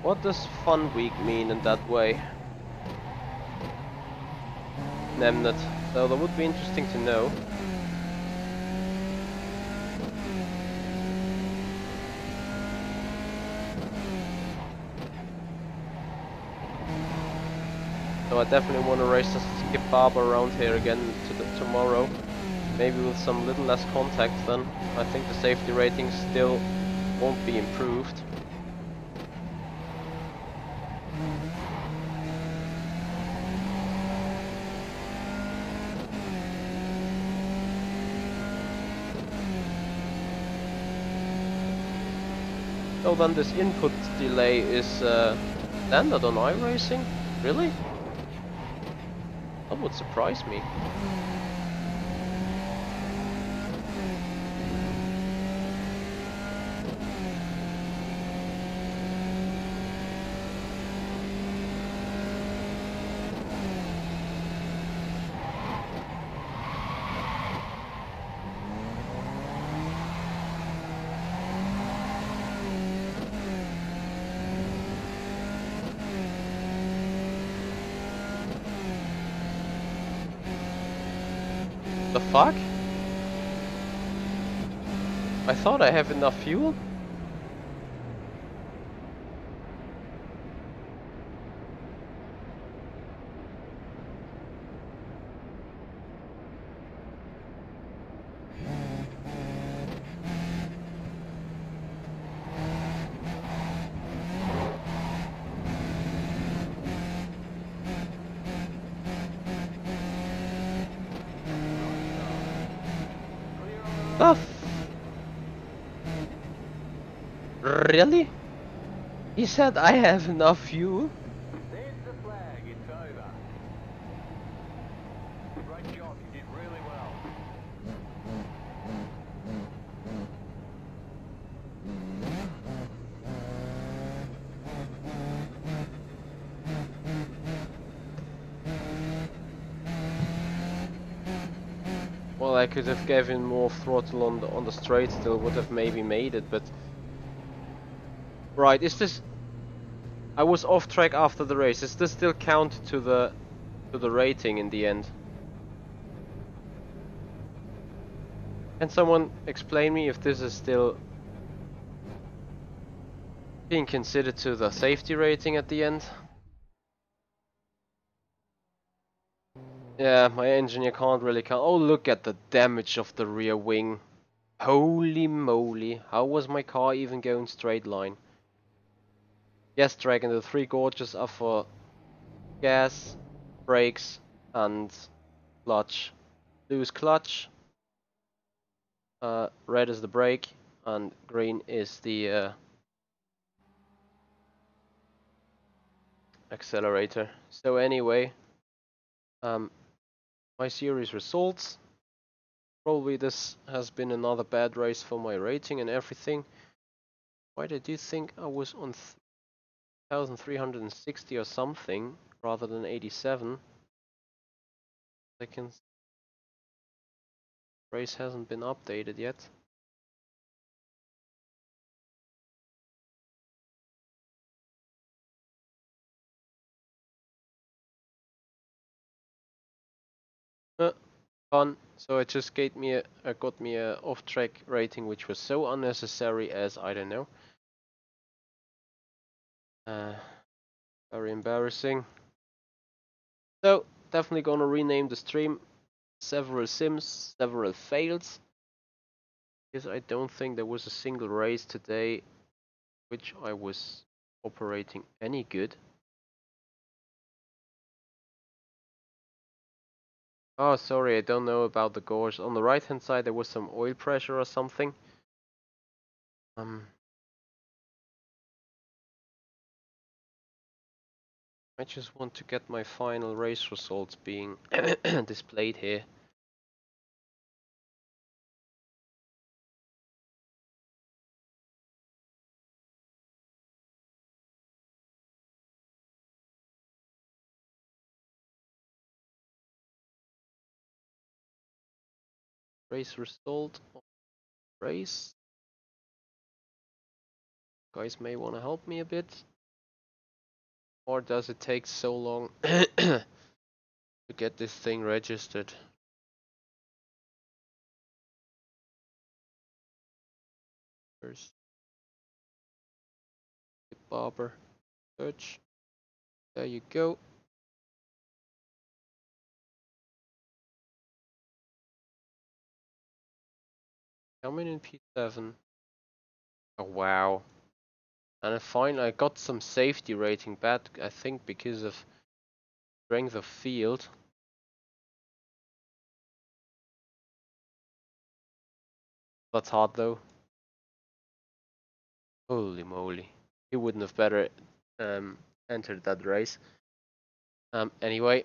What does fun week mean in that way? Nemnet. So that would be interesting to know. So I definitely want to race the Skip Barber around here again tomorrow. Maybe with some little less contact then. I think the safety rating still won't be improved. So then this input delay is standard on iRacing? Really? That would surprise me. The fuck? I thought I have enough fuel. Really? He said I have enough fuel?
There's the flag, it's over. Great job, you did really well.
Well, I could have given more throttle on the straight, still would have maybe made it, but right, is this? I was off track after the race. Is this still counted to the rating in the end? Can someone explain me if this is still being considered to the safety rating at the end? Yeah, my engineer can't really count. Oh, look at the damage of the rear wing. Holy moly, how was my car even going straight line? Yes, Dragon, the three gauges are for gas, brakes and clutch. Loose clutch. red is the brake, and green is the accelerator. So anyway, my series results. Probably this has been another bad race for my rating and everything. Why did you think I was on 1360 or something rather than 87 seconds? Race hasn't been updated yet. Fun. So it just got me a off-track rating, which was so unnecessary as I don't know. Very embarrassing. So definitely gonna rename the stream. Several sims, several fails. Because I don't think there was a single race today which I was operating any good. Oh, sorry, I don't know about the gauge. On the right hand side there was some oil pressure or something. I just want to get my final race results being displayed here. Race result. Race. Guys may want to help me a bit. Or does it take so long to get this thing registered? First, Barber, search. There you go. Coming in P7. Oh wow. And I got some safety rating back, I think because of strength of field. That's hard though. Holy moly. He wouldn't have better entered that race. Anyway,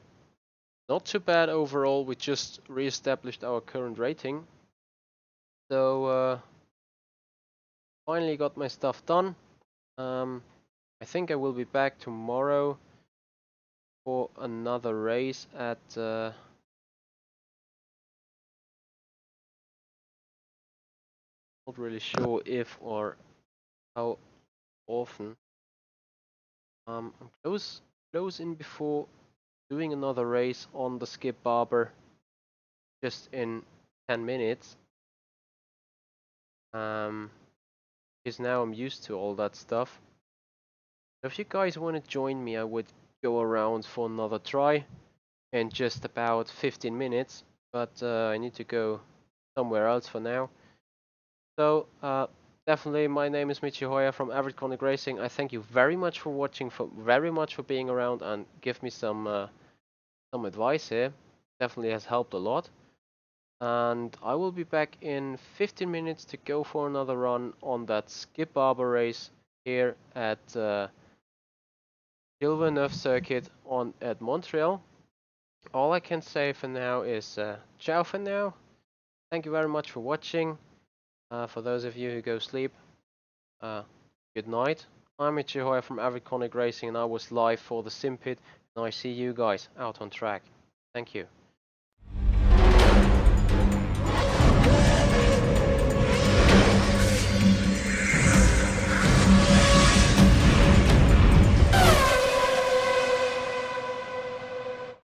not too bad overall. We just re-established our current rating. So finally got my stuff done. I think I will be back tomorrow for another race at not really sure if or how often. I'm close in before doing another race on the Skip Barber just in 10 minutes. Because now I'm used to all that stuff. So if you guys want to join me, I would go around for another try in just about 15 minutes. But I need to go somewhere else for now. So definitely, my name is Michi Hoyer from Radical Racing. I thank you very much for watching, very much for being around and give me some advice here. Definitely has helped a lot. And I will be back in 15 minutes to go for another run on that Skip Barber race here at Villeneuve circuit at Montreal. All I can say for now is ciao for now. Thank you very much for watching. For those of you who go sleep, good night. I'm Michi Hoyer from Radical Racing and I was live for the Simpit and I see you guys out on track. Thank you.